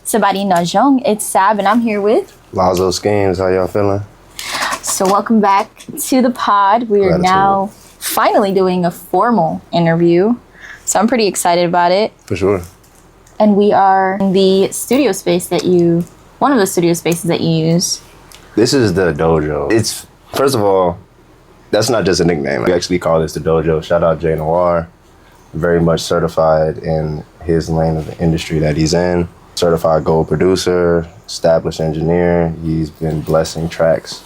Sabari Najong. It's Sab, and I'm here with Lazo Schemes. How y'all feeling? So welcome back to the pod. We are now finally doing a formal interview. So I'm pretty excited about it. For sure. And we are in the studio space one of the studio spaces that you use. This is the dojo. It's, first of all, that's not just a nickname. We actually call this the dojo. Shout out Jay Noir. Very much certified in his lane of the industry that he's in. Certified gold producer, established engineer. He's been blessing tracks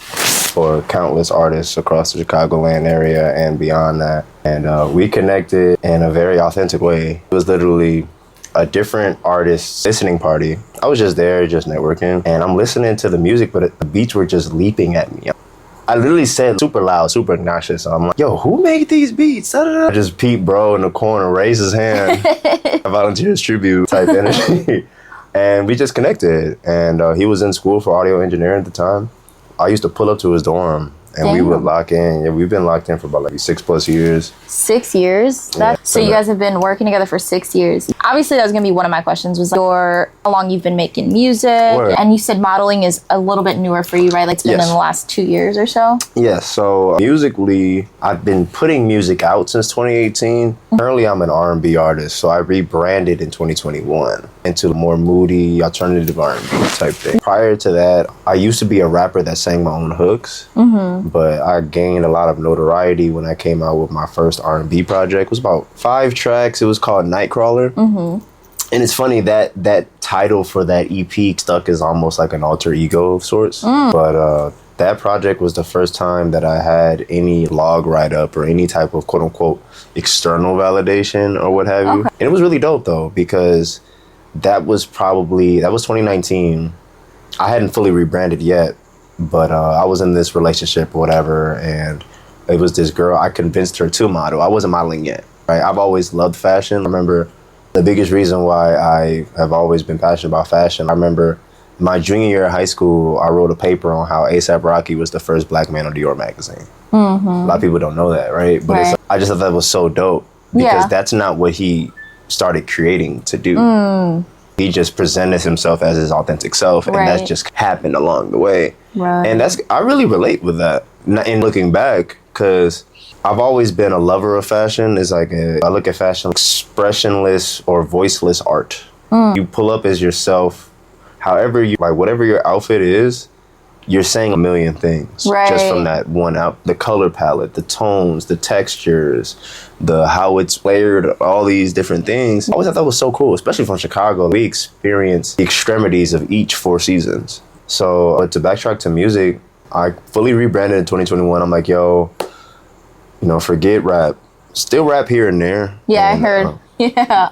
for countless artists across the Chicagoland area and beyond that. And we connected in a very authentic way. It was literally a different artist listening party. I was just there, just networking, and I'm listening to the music, but the beats were just leaping at me. I literally said super loud, super obnoxious. So I'm like, yo, who made these beats? I just peep bro in the corner, raise his hand, volunteers tribute type energy. And we just connected. And he was in school for audio engineering at the time. I used to pull up to his dorm and we would lock in. Yeah, we've been locked in for about like 6+ years. 6 years? Yeah. So you guys have been working together for 6 years. Obviously, that was going to be one of my questions, was how long you've been making music. Word. And you said modeling is a little bit newer for you, right? Like it's been in the last 2 years or so? Yes. So musically, I've been putting music out since 2018. Currently, I'm an R&B artist. So I rebranded in 2021 into a more moody, alternative R&B type thing. Prior to that, I used to be a rapper that sang my own hooks. But I gained a lot of notoriety when I came out with my first R&B project. It was about 5 tracks. It was called Nightcrawler. And it's funny that title for that EP stuck as almost like an alter ego of sorts. But that project was the first time that I had any log write-up or any type of quote-unquote external validation or what have you. And it was really dope though, because that was 2019. I hadn't fully rebranded yet. But I was in this relationship or whatever, and it was this girl. I convinced her to model. I wasn't modeling yet, right? I've always loved fashion. I remember the biggest reason why I have always been passionate about fashion. I remember my junior year of high school, I wrote a paper on how A$AP Rocky was the first black man on Dior magazine. A lot of people don't know that, right? But I just thought that was so dope because that's not what he started creating to do. He just presented himself as his authentic self, and that just happened along the way. And I really relate with that in looking back, because I've always been a lover of fashion. It's like I look at fashion like expressionless or voiceless art. You pull up as yourself, however you like, whatever your outfit is, you're saying a million things just from that one out. The color palette, the tones, the textures, how it's layered, all these different things. I always thought that was so cool, especially from Chicago. We experience the extremities of each 4 seasons. So to backtrack to music, I fully rebranded in 2021. I'm like, yo, forget rap. Still rap here and there. Yeah, I heard.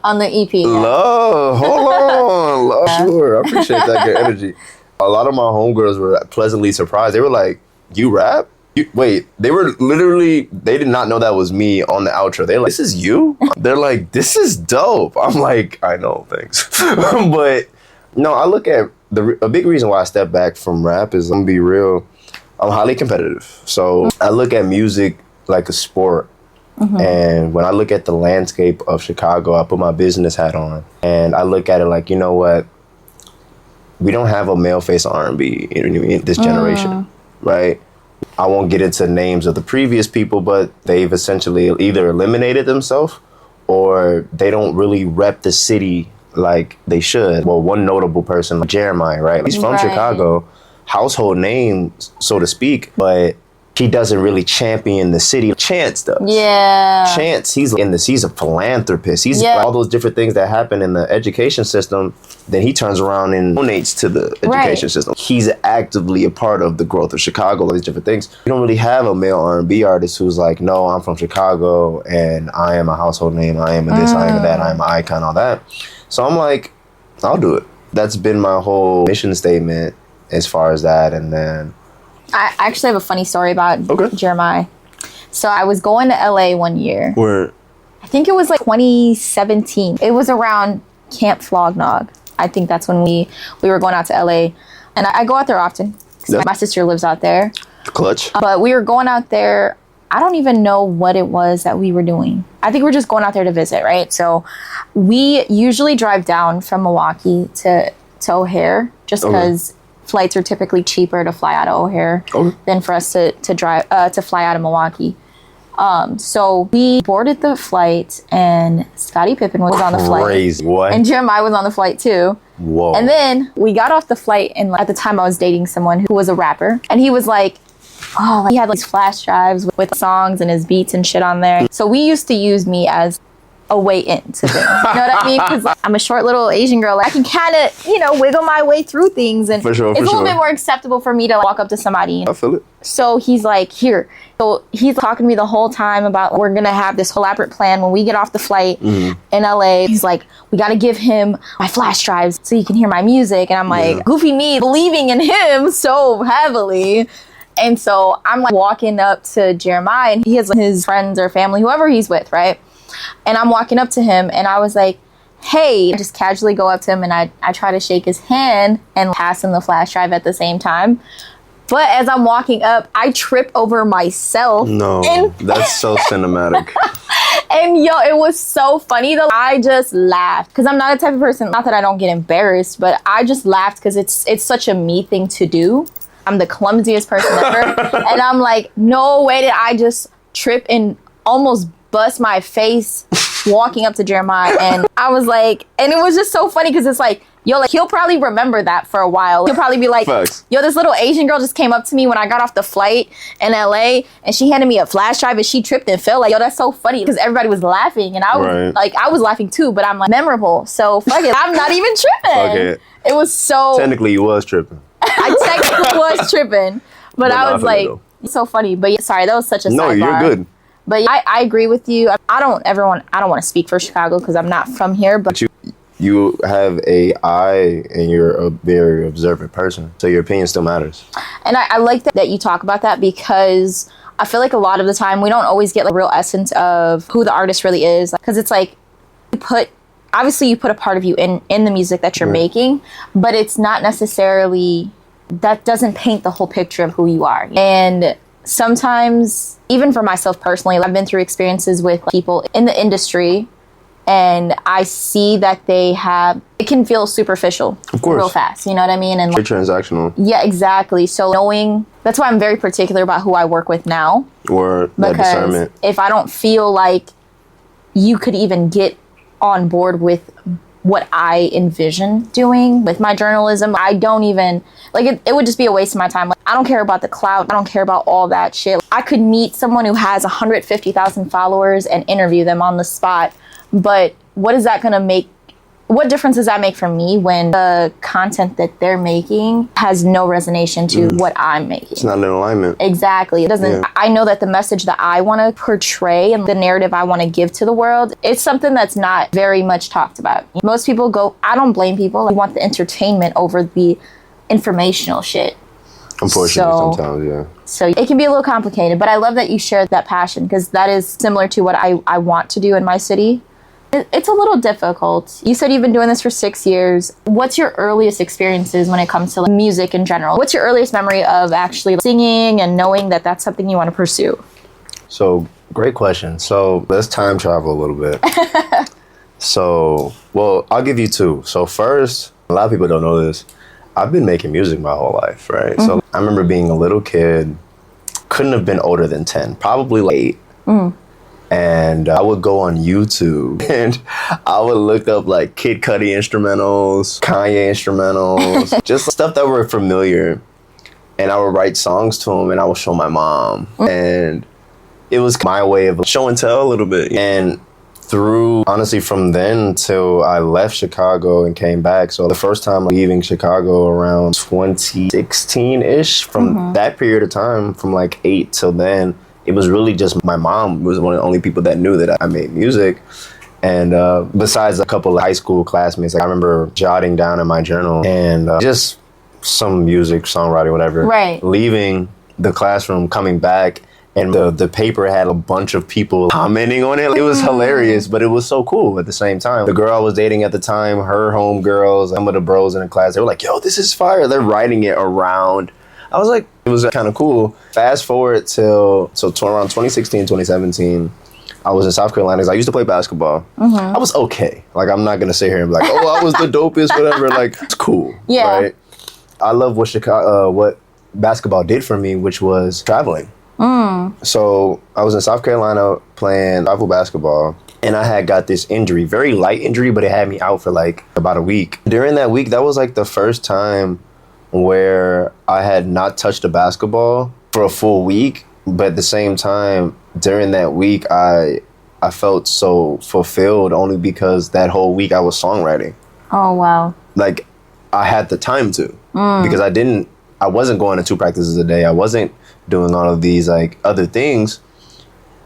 On the EP. Love, hold on. Love, sure. I appreciate that good energy. A lot of my homegirls were pleasantly surprised. They were like, you rap? Wait, they did not know that was me on the outro. They're like, this is you? They're like, this is dope. I'm like, I know, thanks. But no, I look at a big reason why I step back from rap is, I'm gonna be real, I'm highly competitive. So I look at music like a sport. And when I look at the landscape of Chicago, I put my business hat on and I look at it like, you know what? We don't have a male face R&B in this generation, right? I won't get into names of the previous people, but they've essentially either eliminated themselves or they don't really rep the city like they should. Well, one notable person, like Jeremiah, right? He's from Chicago, household name, so to speak, but he doesn't really champion the city. Chance does. Yeah. Chance, he's a philanthropist. He's all those different things that happen in the education system. Then he turns around and donates to the education system. He's actively a part of the growth of Chicago, all these different things. You don't really have a male R&B artist who's like, no, I'm from Chicago and I am a household name. I am a this, I am a that, I am an icon, all that. So I'm like, I'll do it. That's been my whole mission statement as far as that. And then I actually have a funny story about Jeremiah. So I was going to LA one year. Where? I think it was like 2017. It was around Camp Flognog. I think that's when we were going out to LA. And I go out there often. My sister lives out there. Clutch. But we were going out there. I don't even know what it was that we were doing. I think we're just going out there to visit, right? So we usually drive down from Milwaukee to to O'Hare just because flights are typically cheaper to fly out of O'Hare than for us to drive to fly out of Milwaukee. So we boarded the flight, and Scottie Pippen was on the flight. Crazy. What? And Jeremiah was on the flight too. Whoa. And then we got off the flight, and at the time I was dating someone who was a rapper, and he was like, oh, he had these flash drives with songs and his beats and shit on there. So we used to use me as a way into things. You know what I mean? Because I'm a short little Asian girl. I can kind of, wiggle my way through things. And it's a little bit more acceptable for me to walk up to somebody. I feel it. So he's like, here. So he's talking to me the whole time about we're going to have this whole elaborate plan when we get off the flight in LA. He's like, we got to give him my flash drives so he can hear my music. And I'm like, goofy me, believing in him so heavily. And so I'm like walking up to Jeremiah, and he has his friends or family, whoever he's with, right? And I'm walking up to him, and I was like, hey, I just casually go up to him, and I try to shake his hand and pass him the flash drive at the same time. But as I'm walking up, I trip over myself. No, that's so cinematic. And it was so funny though. I just laughed because I'm not the type of person, not that I don't get embarrassed, but I just laughed because it's such a me thing to do. I'm the clumsiest person ever. And I'm like, no way did I just trip and almost bust my face walking up to Jeremiah. And I was like, and it was just so funny because it's like, he'll probably remember that for a while. He'll probably be like, Facts. this little Asian girl just came up to me when I got off the flight in LA, and she handed me a flash drive and she tripped and fell. Like, that's so funny because everybody was laughing, and I was like, I was laughing too, but I'm like, memorable. So fuck it, I'm not even tripping. It was so. Technically, you was tripping. I technically was tripping, but I was like, it's so funny. But sorry, that was such a sidebar. No, you're good. But I agree with you. I don't want to speak for Chicago because I'm not from here, but you have a eye and you're a very observant person, so your opinion still matters. And I like that you talk about that because I feel like a lot of the time we don't always get like real essence of who the artist really is, because it's like you put a part of you in the music that you're making, but it's not necessarily, that doesn't paint the whole picture of who you are. And sometimes, even for myself personally, I've been through experiences with people in the industry, and I see that it can feel superficial, of course, real fast. You know what I mean? And transactional. Yeah, exactly. So that's why I'm very particular about who I work with now. Or that discernment. If I don't feel like you could even get on board with what I envision doing with my journalism, I don't even, like, it would just be a waste of my time. Like, I don't care about the clout. I don't care about all that shit. I could meet someone who has 150,000 followers and interview them on the spot, but what is that going to make? What difference does that make for me when the content that they're making has no resonation to what I'm making? It's not in alignment. Exactly. It doesn't. Yeah. I know that the message that I want to portray and the narrative I want to give to the world, it's something that's not very much talked about. Most people I don't blame people. I want the entertainment over the informational shit. Unfortunately, sometimes, yeah. So it can be a little complicated, but I love that you shared that passion, because that is similar to what I want to do in my city. It's a little difficult. You said you've been doing this for 6 years. What's your earliest experiences when it comes to music in general? What's your earliest memory of actually singing and knowing that that's something you want to pursue? So, great question. So, let's time travel a little bit. I'll give you two. So first, a lot of people don't know this. I've been making music my whole life, right? Mm-hmm. So I remember being a little kid, couldn't have been older than 10, probably like 8. Mm. And I would go on YouTube and I would look up like Kid Cudi instrumentals, Kanye instrumentals, just stuff that were familiar. And I would write songs to them and I would show my mom. And it was my way of show and tell a little bit. And honestly, from then till I left Chicago and came back. So the first time leaving Chicago around 2016-ish, from that period of time, from like 8 till then, it was really just my mom was one of the only people that knew that I made music. And besides a couple of high school classmates, I remember jotting down in my journal and just some music, songwriting, whatever. Right. Leaving the classroom, coming back, and the paper had a bunch of people commenting on it. It was hilarious, but it was so cool at the same time. The girl I was dating at the time, her homegirls, some of the bros in the class, they were like, yo, this is fire. They're writing it around. I was like, it was kind of cool. Fast forward till around 2016, 2017, I was in South Carolina because I used to play basketball. I was okay. Like, I'm not gonna sit here and be like, oh, I was the dopest, whatever. Like, it's cool. Yeah. Right? I love what basketball did for me, which was traveling. So I was in South Carolina playing rival basketball, and I had got this injury, very light injury, but it had me out for like about a week. During that week, that was like the first time where I had not touched a basketball for a full week. But at the same time, during that week, I felt so fulfilled only because that whole week I was songwriting. Oh, wow. Like, I had the time to, because I wasn't going to 2 practices a day. I wasn't doing all of these like other things.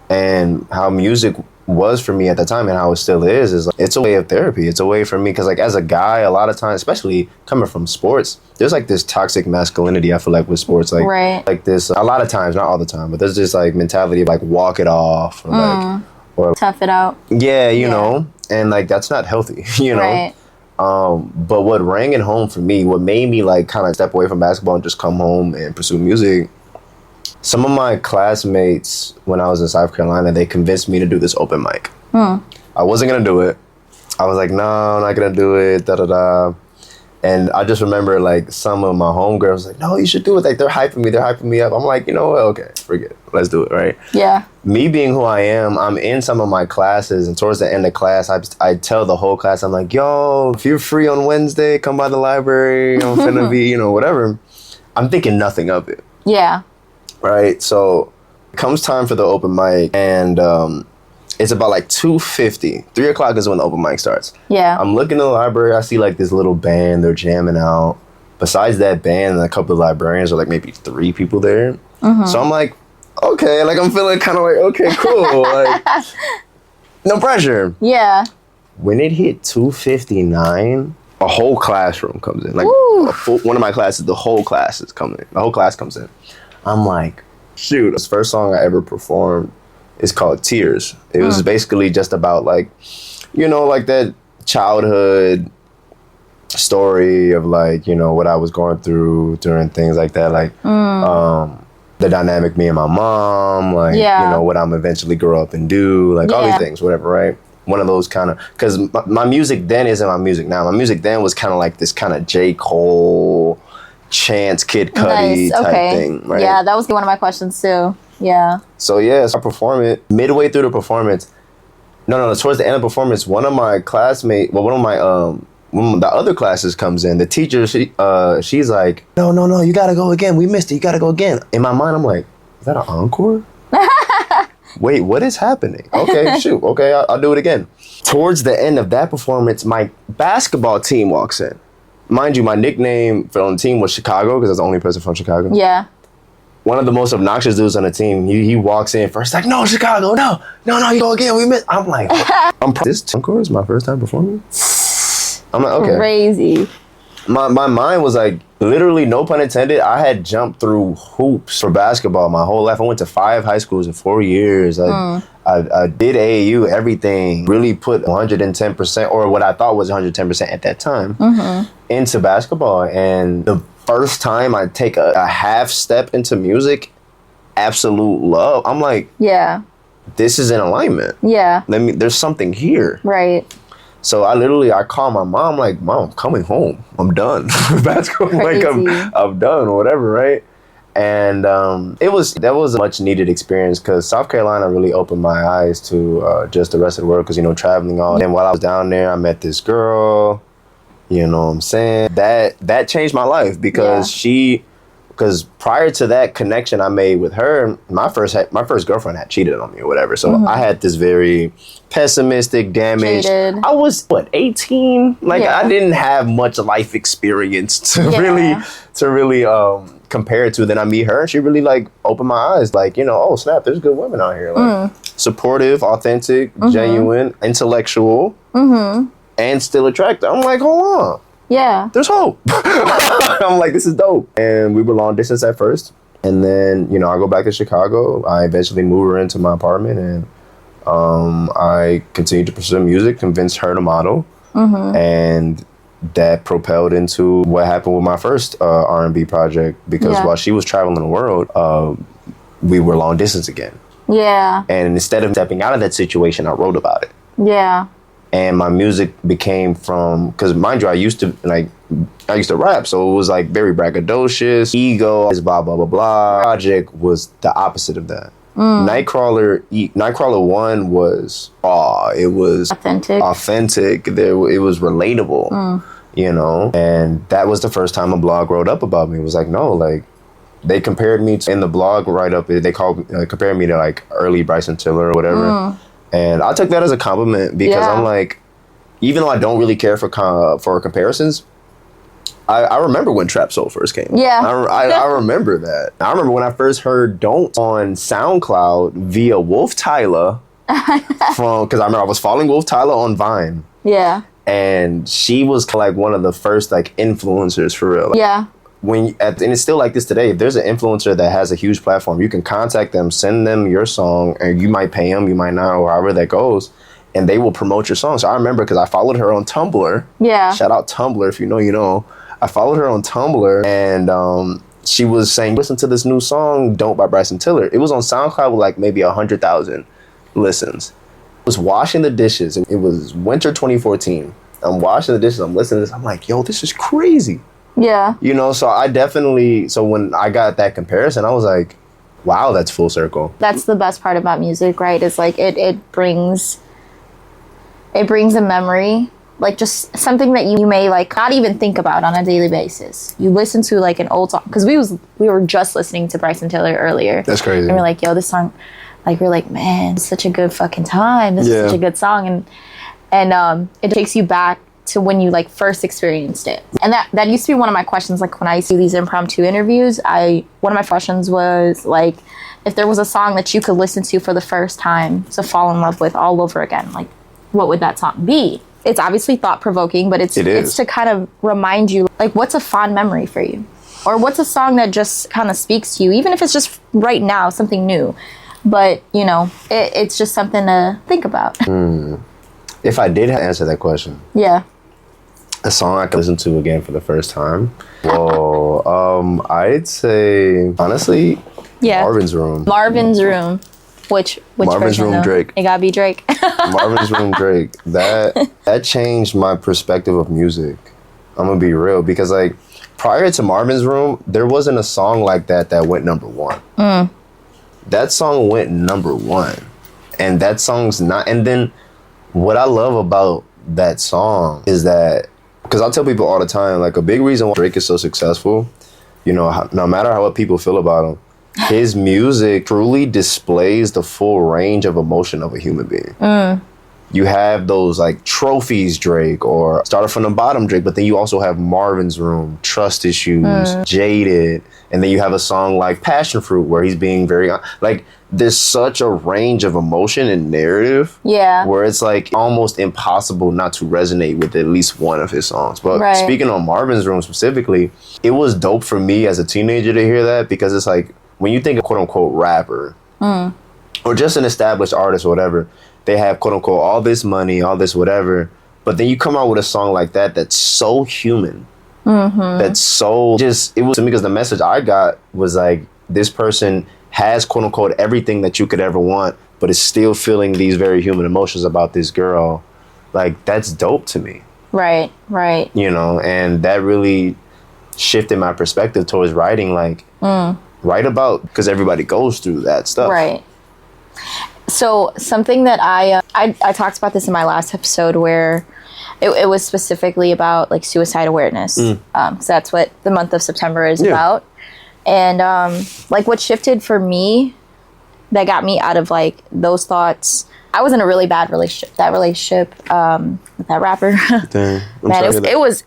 And how music was for me at the time and how it still is like, it's a way of therapy. It's a way for me, because like as a guy, a lot of times, especially coming from sports, there's like this toxic masculinity, I feel like, with sports, like like this a lot of times, not all the time, but there's this like mentality of like walk it off, or like, or tough it out. Yeah, you know, and like that's not healthy, you know. Right. But what rang it home for me, what made me like kind of step away from basketball and just come home and pursue music, some of my classmates when I was in South Carolina, they convinced me to do this open mic. I wasn't going to do it. I was like, no, I'm not going to do it, da-da-da. And I just remember like some of my homegirls like, no, you should do it. Like they're hyping me up. I'm like, you know what? Okay, forget it. Let's do it, right? Yeah. Me being who I am, I'm in some of my classes, and towards the end of class, I tell the whole class, I'm like, yo, if you're free on Wednesday, come by the library. I'm finna be, you know, whatever. I'm thinking nothing of it. Yeah. Right? So it comes time for the open mic, and it's about like 2:50. 3 o'clock is when the open mic starts. Yeah. I'm looking in the library. I see like this little band. They're jamming out. Besides that band and a couple of librarians, are like maybe 3 people there. So I'm like, okay. Like I'm feeling kind of like, okay, cool. Like no pressure. Yeah. When it hit 2:59, a whole classroom comes in. Like one of my classes, the whole class is coming in. The whole class comes in. I'm like, shoot. This first song I ever performed is called Tears. It was basically just about like, you know, like that childhood story of like, you know, what I was going through during things like that. Like the dynamic me and my mom, like, you know, what I'm eventually grow up and do, like all these things, whatever, right? One of those kind of, because my music then isn't my music now. My music then was kind of like this kind of J. Cole, Chance, Kid Cudi type thing, right? Yeah, that was one of my questions too. Yeah. So yeah, so I perform it. Midway through the performance, no, towards the end of the performance, one of my classmates, well, one of my when the other classes comes in, the teacher, she's like, no, you gotta go again. We missed it. You gotta go again. In my mind, I'm like, is that an encore? Wait, what is happening? Okay, shoot. Okay, I'll do it again. Towards the end of that performance, my basketball team walks in. Mind you, my nickname for on the team was Chicago, because I was the only person from Chicago. Yeah. One of the most obnoxious dudes on the team, he walks in first, like, no, Chicago, no, you go again, we missed. I'm like, this encore is my first time performing? I'm like, okay. Crazy. My mind was like, literally, no pun intended, I had jumped through hoops for basketball my whole life. I went to 5 high schools in 4 years. I did AAU, everything, really put 110%, or what I thought was 110% at that time, into basketball. And the first time I take a half step into music, absolute love. I'm like, yeah, this is in alignment. Yeah. There's something here. Right. So I call my mom, like, Mom, I'm coming home. I'm done. Basketball, like I'm done or whatever, right? And that was a much needed experience, because South Carolina really opened my eyes to just the rest of the world, because, you know, traveling all. And while I was down there, I met this girl, you know what I'm saying? That changed my life, because because prior to that connection I made with her, my first girlfriend had cheated on me or whatever. So I had this very pessimistic, damaged. Jaded. I was 18. Like I didn't have much life experience to really compare it to. Then I meet her, and she really like opened my eyes. Like, you know, oh snap, there's good women out here. Like supportive, authentic, genuine, intellectual, and still attractive. I'm like, hold on. Yeah. There's hope. I'm like, this is dope. And we were long distance at first. And then, you know, I go back to Chicago. I eventually move her into my apartment, and I continued to pursue music, convinced her to model. And that propelled into what happened with my first R&B project, because while she was traveling the world, we were long distance again. Yeah. And instead of stepping out of that situation, I wrote about it. Yeah. And my music became from, because mind you, I used to rap, so it was like very braggadocious, ego, blah blah blah blah. Project was the opposite of that. Nightcrawler 1 was raw. It was authentic. It was relatable, you know. And that was the first time a blog wrote up about me. It was like, no, like they compared me to, in the blog write up. They compared me to like early Bryson Tiller or whatever. And I took that as a compliment because I'm like, even though I don't really care for comparisons, I remember when Trap Soul first came. Yeah. I remember that. I remember when I first heard Don't on SoundCloud via Wolf Tyler because I remember I was following Wolf Tyler on Vine. Yeah. And she was like one of the first like influencers for real. Like, yeah. And it's still like this today. If there's an influencer that has a huge platform, you can contact them, send them your song, and you might pay them, you might not, or however that goes, and they will promote your song. So I remember because I followed her on Tumblr. Yeah. Shout out Tumblr, if you know, you know. I followed her on Tumblr, and she was saying, listen to this new song, Don't by Bryson Tiller. It was on SoundCloud with like maybe 100,000 listens. I was washing the dishes. It was winter 2014. I'm washing the dishes. I'm listening to this. I'm like, yo, this is crazy. Yeah. You know, so when I got that comparison, I was like, wow, that's full circle. That's the best part about music, right? Is like it brings a memory, like just something that you may like not even think about on a daily basis. You listen to like an old song, because we were just listening to Bryson Tiller earlier. That's crazy. And we're like, yo, this song, like we're like, man, it's such a good fucking time. This is such a good song, and it takes you back to when you like first experienced it. And that used to be one of my questions, like when I used to do these impromptu interviews, one of my questions was like, if there was a song that you could listen to for the first time to fall in love with all over again, like what would that song be? It's obviously thought-provoking, but it's to kind of remind you, like, what's a fond memory for you? Or what's a song that just kind of speaks to you, even if it's just right now, something new. But, you know, it's just something to think about. If I did answer that question. Yeah. A song I could listen to again for the first time. Whoa. I'd say, honestly, Marvin's Room. Marvin's Room. Which Marvin's version, Room, though? Drake. It gotta be Drake. Marvin's Room, Drake. That changed my perspective of music. I'm gonna be real, because like prior to Marvin's Room, there wasn't a song like that went number one. That song went number one, and that song's not. And then what I love about that song is that, because I tell people all the time, like a big reason why Drake is so successful, you know, no matter what people feel about him, his music truly displays the full range of emotion of a human being. You have those like trophies Drake, or Started from the Bottom Drake, but then you also have Marvin's Room, Trust Issues, Jaded, and then you have a song like Passion Fruit where he's being very like, there's such a range of emotion and narrative where it's like almost impossible not to resonate with at least one of his songs. But speaking on Marvin's Room specifically, it was dope for me as a teenager to hear that, because it's like, when you think of quote unquote rapper or just an established artist or whatever, they have quote unquote all this money, all this whatever, but then you come out with a song like that that's so human, that's so just, it was to me, because the message I got was like, this person has quote unquote everything that you could ever want, but is still feeling these very human emotions about this girl. Like, that's dope to me. Right. You know, and that really shifted my perspective towards writing, like write about, because everybody goes through that stuff. Right. So something that I talked about this in my last episode, where it was specifically about like suicide awareness, because that's what the month of September is about. And like what shifted for me, that got me out of like those thoughts. I was in a really bad relationship. That relationship with that rapper, man,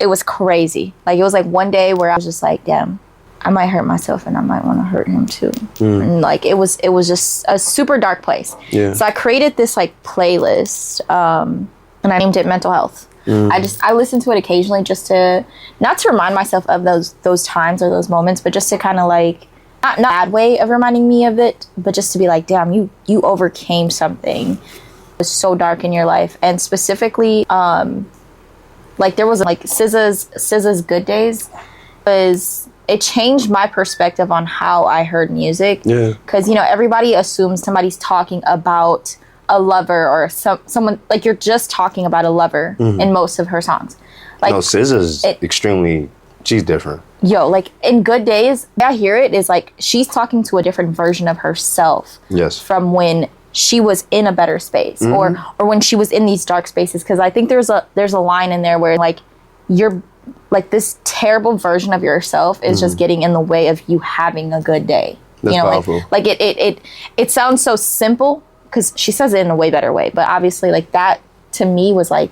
it was crazy. Like it was like one day where I was just like, damn, I might hurt myself and I might want to hurt him too. And like it was just a super dark place. So I created this like playlist, and I named it Mental Health. I listen to it occasionally, just to not to remind myself of those times or those moments, but just to kind of like, not bad way of reminding me of it, but just to be like, damn, you overcame something. It was so dark in your life. And specifically, like there was like SZA's Good Days was it changed my perspective on how I heard music. Yeah. Because, you know, everybody assumes somebody's talking about a lover or someone, like you're just talking about a lover in most of her songs. Like, no, SZA's extremely, she's different. Yo, like in Good Days, I hear it is like she's talking to a different version of herself. Yes. From when she was in a better space or when she was in these dark spaces. Because I think there's a line in there where like you're like this terrible version of yourself is just getting in the way of you having a good day. That's you know, powerful. like it sounds so simple because she says it in a way better way. But obviously, like that to me was like,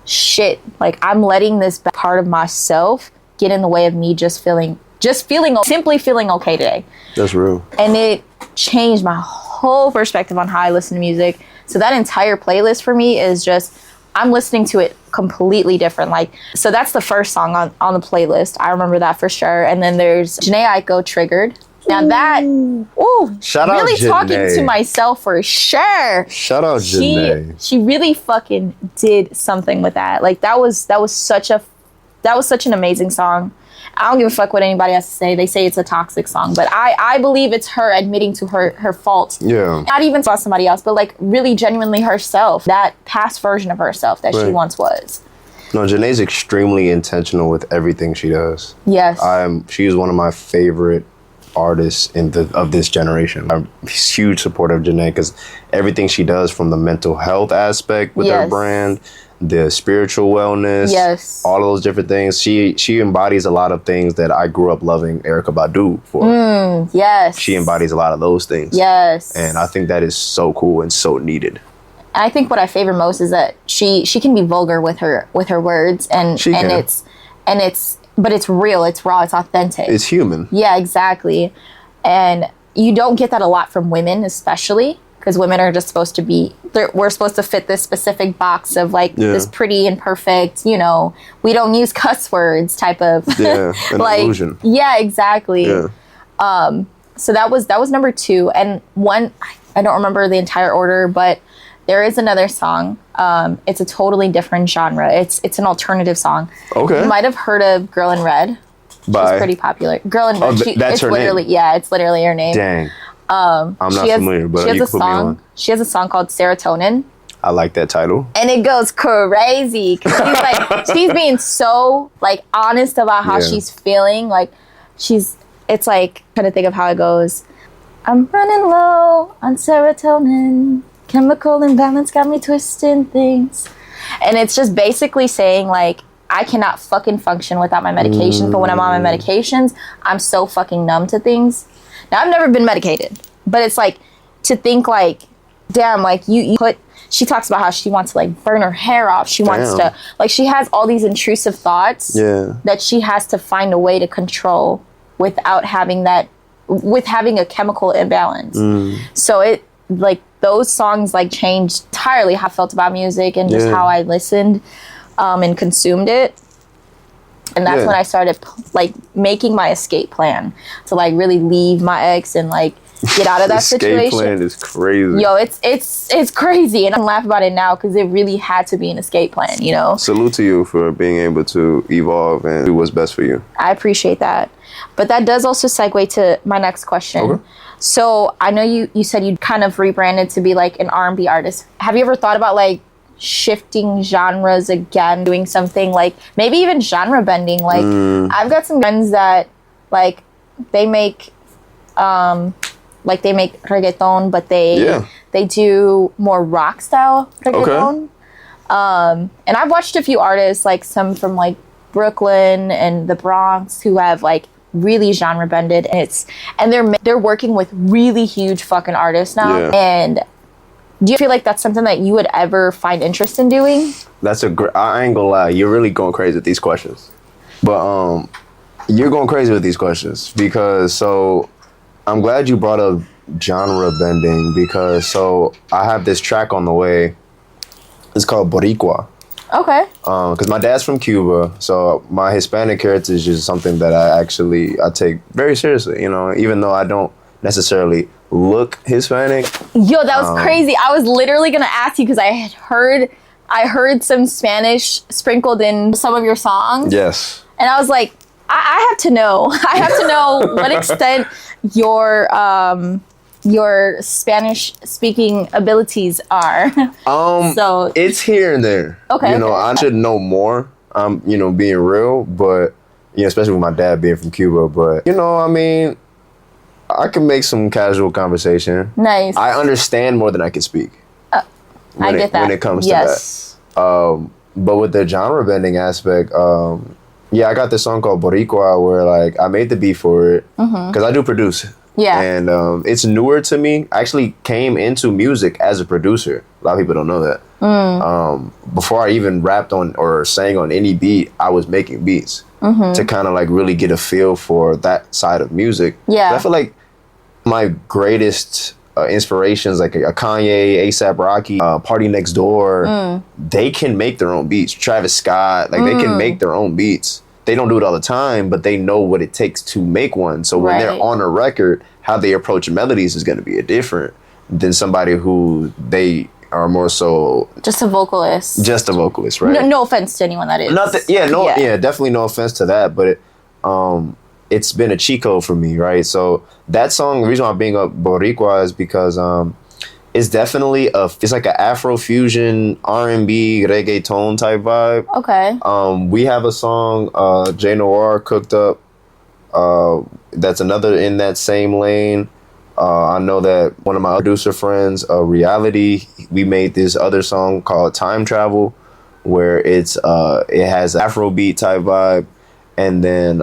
shit. Like I'm letting this part of myself get in the way of me simply feeling okay today. That's real. And it changed my whole perspective on how I listen to music. So that entire playlist for me is just, I'm listening to it completely different. Like, so that's the first song on the playlist. I remember that for sure. And then there's Jhené Aiko, Triggered. Now that, shout out really Jhené. talking to myself for sure. Shout out Jhené. She really fucking did something with that. Like that was such an amazing song. I don't give a fuck what anybody has to say. They say it's a toxic song, but I believe it's her admitting to her fault. Yeah. Not even about somebody else, but like really genuinely herself, that past version of herself that she once was. No, Janae's extremely intentional with everything she does. Yes. She is one of my favorite artists of this generation. I'm a huge supporter of Janae because everything she does from the mental health aspect with her brand, the spiritual wellness, all of those different things. She embodies a lot of things that I grew up loving Erykah Badu for. Yes. She embodies a lot of those things. Yes. And I think that is so cool and so needed. I think what I favor most is that she can be vulgar with her words but it's real, it's raw, it's authentic. It's human. Yeah, exactly. And you don't get that a lot from women, especially because women are just supposed to be, we're supposed to fit this specific box of like this pretty and perfect, you know, we don't use cuss words type of like illusion. Yeah, exactly. So that was number 2. And one, I don't remember the entire order, but there is another song. It's a totally different genre. It's an alternative song. Okay. You might have heard of Girl in Red. She's pretty popular. Girl in Red. That's her name. Yeah, it's literally her name. Dang. I'm not familiar, but you can put me on. She has a song called Serotonin. I like that title. And it goes crazy. 'Cause she's like, she's being so like honest about how she's feeling. Like it's like, trying to think of how it goes. I'm running low on serotonin. Chemical imbalance got me twisting things. And it's just basically saying like, I cannot fucking function without my medications. But when I'm on my medications, I'm so fucking numb to things. Now, I've never been medicated, but it's like to think like, damn, like you put, she talks about how she wants to like burn her hair off. She wants to, like she has all these intrusive thoughts that she has to find a way to control without having that, with having a chemical imbalance. So it, like those songs like changed entirely how I felt about music and just how I listened and consumed it. And that's when I started like making my escape plan to like really leave my ex and like get out of that situation. Escape plan is crazy. Yo, it's crazy, and I can laugh about it now because it really had to be an escape plan, you know. Salute to you for being able to evolve and do what's best for you. I appreciate that, but that does also segue to my next question. Okay. So I know you said you kind of rebranded to be like an R&B artist. Have you ever thought about like shifting genres again, doing something like maybe even genre bending? Like I've got some friends that like they make reggaeton, but they do more rock style reggaeton. Okay. And I've watched a few artists, like some from like Brooklyn and the Bronx, who have like really genre bended, and they're working with really huge fucking artists now. And do you feel like that's something that you would ever find interest in doing? That's I ain't gonna lie, you're really going crazy with these questions. But you're going crazy with these questions because so I'm glad you brought up genre bending because so I have this track on the way. It's called Boricua. Okay. Because my dad's from Cuba, so my Hispanic heritage is something that I take very seriously. You know, even though I don't necessarily look Hispanic. Yo, that was crazy. I was literally gonna ask you because I heard some Spanish sprinkled in some of your songs. Yes. And I was like, I have to know. I have to know what extent your Spanish speaking abilities are. So it's here and there. Okay. You know, I should know more. You know, being real, but you know, especially with my dad being from Cuba. But you know, I mean, I can make some casual conversation. Nice. I understand more than I can speak. I get that when it comes to that. But with the genre bending aspect, yeah, I got this song called Boricua where like I made the beat for it because I do produce. Yeah. And it's newer to me. I actually came into music as a producer. A lot of people don't know that. Before I even rapped on or sang on any beat, I was making beats to kind of like really get a feel for that side of music. Yeah. But I feel like my greatest inspirations, like a Kanye, A$AP Rocky, Party Next Door, they can make their own beats. Travis Scott, like they can make their own beats. They don't do it all the time, but they know what it takes to make one. So when they're on a record, how they approach melodies is going to be different than somebody who they are more so just a vocalist. Just a vocalist, right? No offense to anyone that is. Definitely no offense to that, but it's been a cheat code for me, right? So that song, the reason why I'm bringing up Boricua is because it's definitely it's like an Afro-fusion R&B reggaeton type vibe. Okay. We have a song, J Noir Cooked Up, that's another in that same lane. I know that one of my producer friends, Reality, we made this other song called Time Travel, where it has Afrobeat type vibe. And then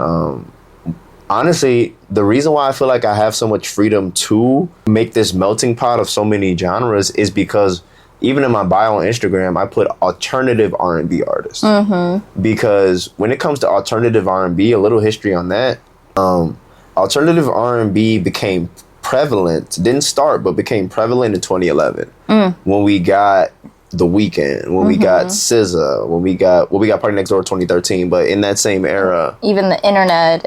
honestly, the reason why I feel like I have so much freedom to make this melting pot of so many genres is because even in my bio on Instagram, I put alternative R&B artists. Because when it comes to alternative R&B, a little history on that, alternative R&B became prevalent, didn't start, but became prevalent in 2011 when we got The Weeknd, when we got SZA, when we got Party Next Door 2013, but in that same era, even the internet,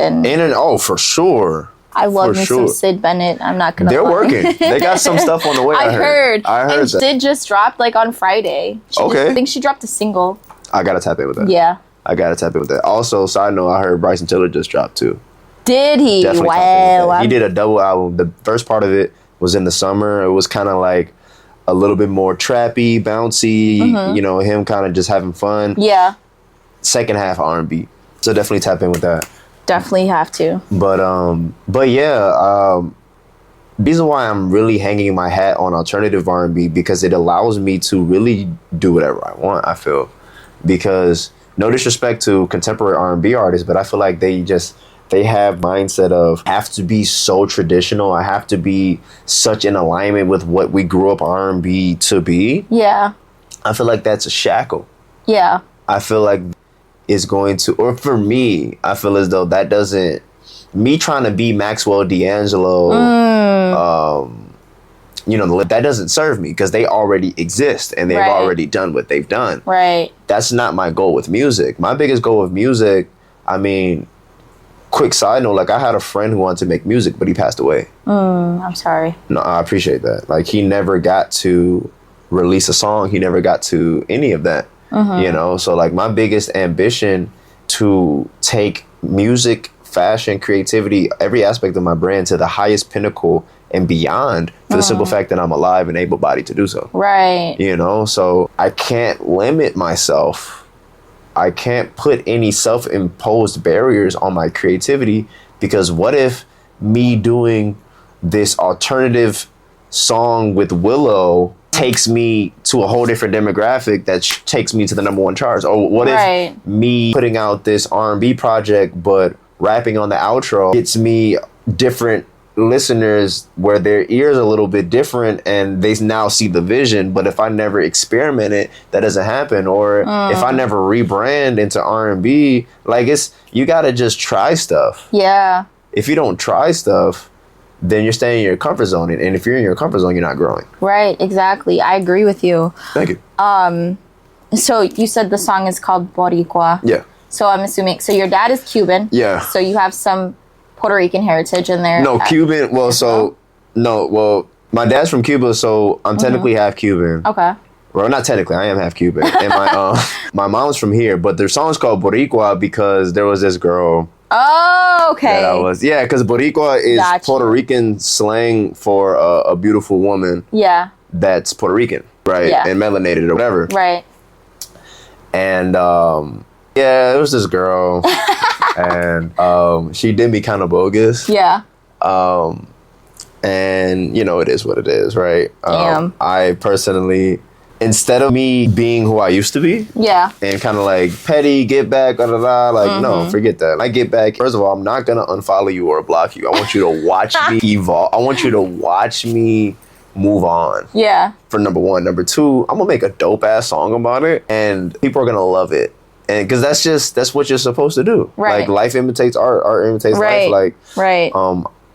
oh, for sure. I love me some Sid Bennett. I'm not gonna. They're working. They got some stuff on the way. I heard. And that. Sid just dropped like on Friday. I think she dropped a single. I gotta tap in with that. Yeah. I gotta tap in with that. Also, side note, I heard Bryson Tiller just dropped too. Did he? Definitely wow. He did a double album. The first part of it was in the summer. It was kind of like a little bit more trappy, bouncy, you know, him kind of just having fun. Yeah. Second half R&B. So definitely tap in with that. Definitely have to. But yeah, reason why I'm really hanging my hat on alternative R&B because it allows me to really do whatever I want, I feel. Because no disrespect to contemporary R&B artists, but I feel like they have mindset of have to be so traditional. I have to be such in alignment with what we grew up R&B to be. Yeah. I feel like that's a shackle. Yeah. I feel like is going to, or for me, I feel as though that doesn't, me trying to be Maxwell D'Angelo, you know, that doesn't serve me because they already exist and they've already done what they've done. Right. That's not my goal with music. My biggest goal with music, I mean, quick side note, like I had a friend who wanted to make music, but he passed away. I'm sorry. No, I appreciate that. Like he never got to release a song. He never got to any of that, you know? So like my biggest ambition to take music, fashion, creativity, every aspect of my brand to the highest pinnacle and beyond for the simple fact that I'm alive and able-bodied to do so. Right. You know, so I can't limit myself. I can't put any self-imposed barriers on my creativity because what if me doing this alternative song with Willow takes me to a whole different demographic that takes me to the #1 charts? Or what if me putting out this R&B project but rapping on the outro gets me different listeners where their ears are a little bit different and they now see the vision, but if I never experiment it, that doesn't happen. Or if I never rebrand into R&B, like you gotta just try stuff. Yeah. If you don't try stuff, then you're staying in your comfort zone, and if you're in your comfort zone, you're not growing. Right, exactly. I agree with you. Thank you. So you said the song is called Boricua. Yeah. So I'm assuming, so your dad is Cuban. Yeah. So you have some Puerto Rican heritage in there. No, Cuban. Well, my dad's from Cuba, so I'm technically half Cuban. Okay. Well, not technically, I am half Cuban. And my mom's from here, but their song's called Boricua because there was this girl Oh, okay. That I was, yeah, because Boricua is Gotcha. Puerto Rican slang for a beautiful woman Yeah. that's Puerto Rican, right? Yeah. And melanated or whatever. Right. And yeah, it was this girl, and she did me kind of bogus. Yeah. And you know, it is what it is, right? Damn. I personally, instead of me being who I used to be, Yeah. and kind of like petty, get back, da da da, like no, forget that. I get back. First of all, I'm not gonna unfollow you or block you. I want you to watch me evolve. I want you to watch me move on. Yeah. For number one. Number two, I'm gonna make a dope ass song about it, and people are gonna love it. And because that's what you're supposed to do. Right. Like life imitates art imitates Right. life. Like Right.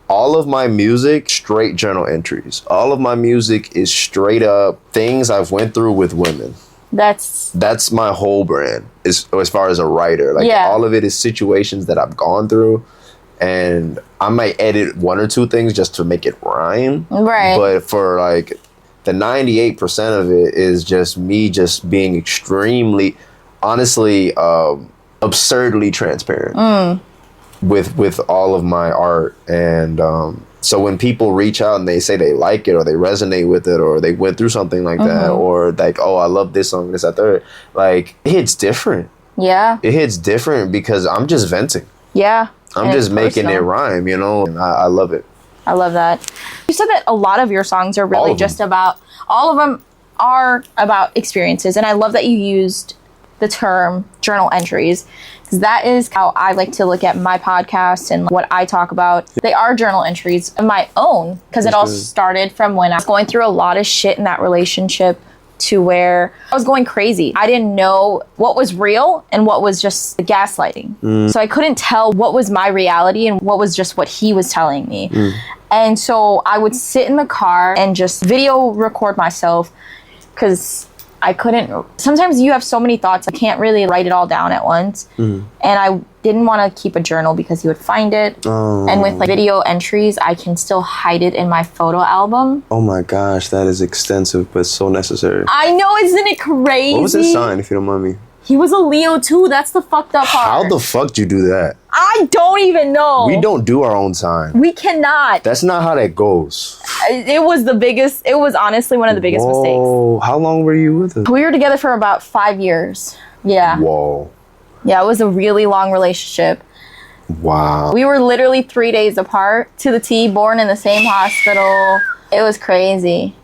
all of my music, straight journal entries. All of my music is straight up things I've went through with women. That's my whole brand as far as a writer. Like all of it is situations that I've gone through, and I might edit one or two things just to make it rhyme. Right. But for like the 98% of it is just me just being extremely, honestly, absurdly transparent. With all of my art. And so when people reach out and they say they like it or they resonate with it or they went through something like that, or like, oh, I love this song, this, that, third, like it hits different. Yeah. It hits different because I'm just venting. Yeah. I'm just making it rhyme, you know, and I love it. I love that. You said that a lot of your songs are really just about, all of them are about experiences. And I love that you used the term journal entries, because that is how I like to look at my podcast and what I talk about. They are journal entries of my own, because it all started from when I was going through a lot of shit in that relationship to where I was going crazy. I didn't know what was real and what was just the gaslighting. So I couldn't tell what was my reality and what was just what he was telling me. And so I would sit in the car and just video record myself, because I couldn't. Sometimes you have so many thoughts, I can't really write it all down at once. And I didn't want to keep a journal because he would find it. And with like video entries, I can still hide it in my photo album. Oh my gosh, that is extensive, but so necessary. I know, isn't it crazy? What was his sign, if you don't mind me? He was a Leo too. That's the fucked up part. How the fuck do you do that? I don't even know. We don't do our own sign. We cannot. That's not how that goes. It was the biggest. It was honestly one of the biggest mistakes. Whoa, how long were you with him? We were together for about 5 years. Yeah. Whoa. Yeah, it was a really long relationship. Wow. We were literally 3 days apart to the T, born in the same hospital. It was crazy.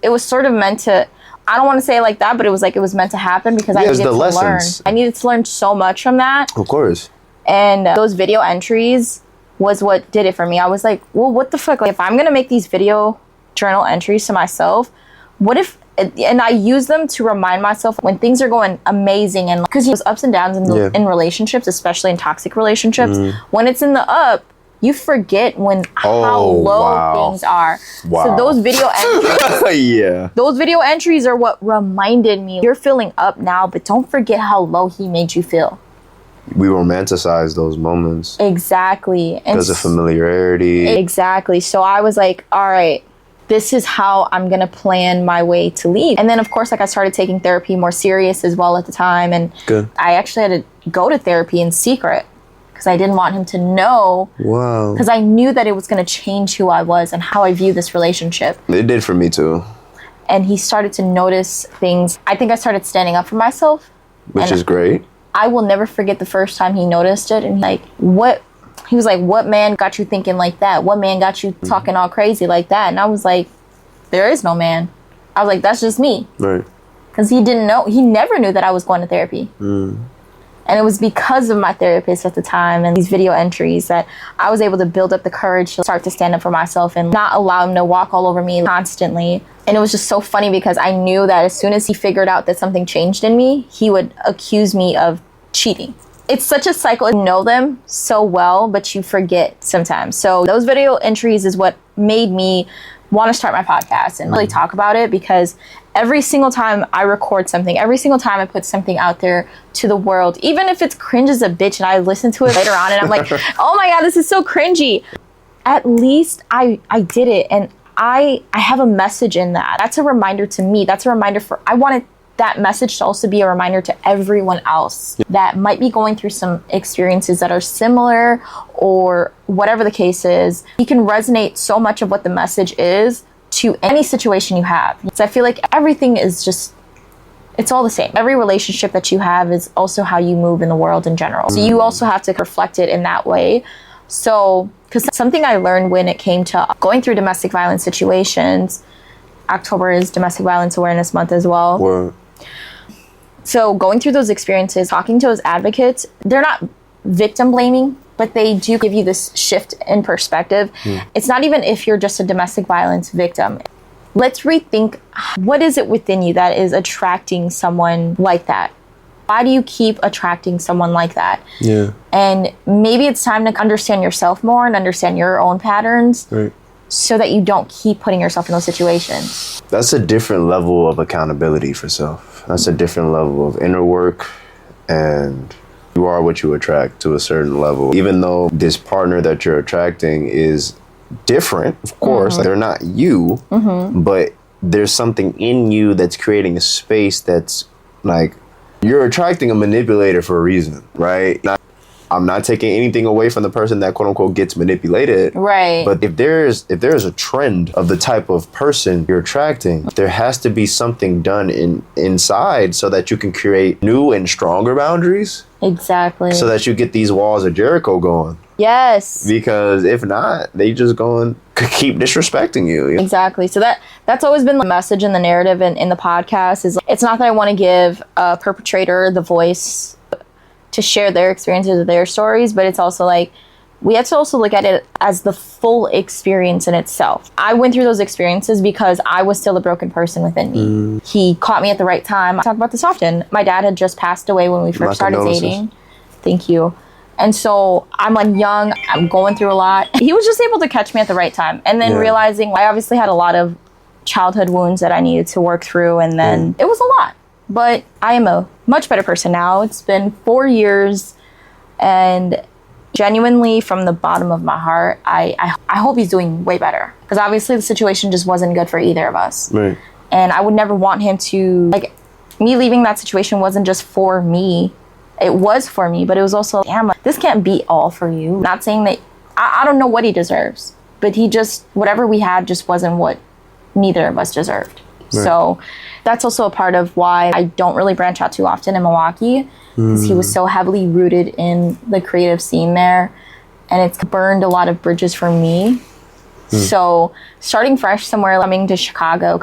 It was sort of meant to, I don't want to say it like that, but it was like it was meant to happen because I needed to learn. I needed to learn so much from that. Of course. And those video entries was what did it for me. I was like, well, what the fuck? Like, if I'm going to make these video journal entries to myself, what if, and I use them to remind myself when things are going amazing, and because there's ups and downs in relationships, especially in toxic relationships. When it's in the up, you forget how low things are. Wow. So those video entries, those video entries are what reminded me, you're feeling up now, but don't forget how low he made you feel. We romanticize those moments. Exactly. Because of familiarity. Exactly. So I was like, all right, this is how I'm going to plan my way to leave. And then, of course, like I started taking therapy more serious as well at the time. And I actually had to go to therapy in secret because I didn't want him to know. Wow. Because I knew that it was going to change who I was and how I view this relationship. It did for me too. And he started to notice things. I think I started standing up for myself. Which is great. I will never forget the first time he noticed it. And he was like, what man got you thinking like that? What man got you talking all crazy like that? And I was like, there is no man. I was like, that's just me. Right. Because he didn't know. He never knew that I was going to therapy. And it was because of my therapist at the time and these video entries that I was able to build up the courage to start to stand up for myself and not allow him to walk all over me constantly. And it was just so funny because I knew that as soon as he figured out that something changed in me, he would accuse me of cheating. It's such a cycle. You know them so well, but you forget sometimes. So those video entries is what made me want to start my podcast and really talk about it, because every single time I record something, every single time I put something out there to the world, even if it's cringe as a bitch and I listen to it later on and I'm like, oh my God, this is so cringy. At least I did it, and I have a message in that. That's a reminder to me. That's a reminder for, that message to also be a reminder to everyone else that might be going through some experiences that are similar or whatever the case is. You can resonate so much of what the message is to any situation you have. So I feel like everything is just, it's all the same. Every relationship that you have is also how you move in the world in general. So you also have to reflect it in that way. So, because something I learned when it came to going through domestic violence situations, October is Domestic Violence Awareness Month as well. Word. So going through those experiences, talking to those advocates, they're not victim blaming, but they do give you this shift in perspective. It's not even if you're just a domestic violence victim. Let's rethink, what is it within you that is attracting someone like that? Why do you keep attracting someone like that? Yeah. And maybe it's time to understand yourself more and understand your own patterns. Right. So that you don't keep putting yourself in those situations. That's a different level of accountability for self. That's a different level of inner work, and you are what you attract to a certain level. Even though this partner that you're attracting is different, of course, they're not you, but there's something in you that's creating a space that's like, you're attracting a manipulator for a reason, right? I'm not taking anything away from the person that quote unquote gets manipulated. Right. But if there's a trend of the type of person you're attracting, there has to be something done inside so that you can create new and stronger boundaries. Exactly. So that you get these walls of Jericho going. Yes. Because if not, they just going to keep disrespecting you. Exactly. So that's always been the message in the narrative and in the podcast is it's not that I want to give a perpetrator the voice to share their experiences or their stories, but it's also like we have to also look at it as the full experience in itself. I went through those experiences because I was still a broken person within me. He caught me at the right time. I talk about this often. My dad had just passed away when we first started dating. Thank you. And so I'm like young, I'm going through a lot. He was just able to catch me at the right time. And then realizing I obviously had a lot of childhood wounds that I needed to work through. And then it was a lot. But I am a much better person now. It's been 4 years, and genuinely from the bottom of my heart, I hope he's doing way better. Because obviously the situation just wasn't good for either of us. Right. And I would never want him to, like, me leaving that situation wasn't just for me. It was for me, but it was also, damn, this can't be all for you. Not saying that, I don't know what he deserves, but he just, whatever we had just wasn't what neither of us deserved. Right. So that's also a part of why I don't really branch out too often in Milwaukee, because he was so heavily rooted in the creative scene there, and it's burned a lot of bridges for me. So starting fresh somewhere, coming to Chicago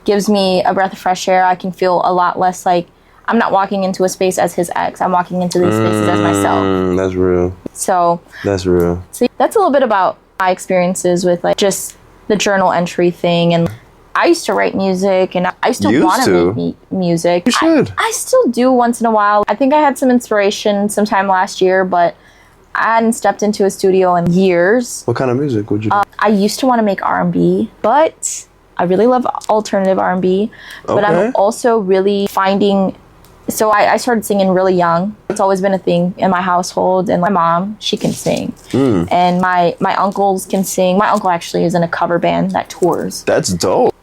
gives me a breath of fresh air. I can feel a lot less like I'm not walking into a space as his ex. I'm walking into these spaces as myself. That's real. So that's real. So that's a little bit about my experiences with like just the journal entry thing. And I used to write music, and I still want to make music. You should. I still do once in a while. I think I had some inspiration sometime last year, but I hadn't stepped into a studio in years. What kind of music would you do? I used to want to make R&B, but I really love alternative R&B. But I'm also really finding... So I started singing really young. It's always been a thing in my household. And my mom, she can sing. And my uncles can sing. My uncle actually is in a cover band that tours. That's dope.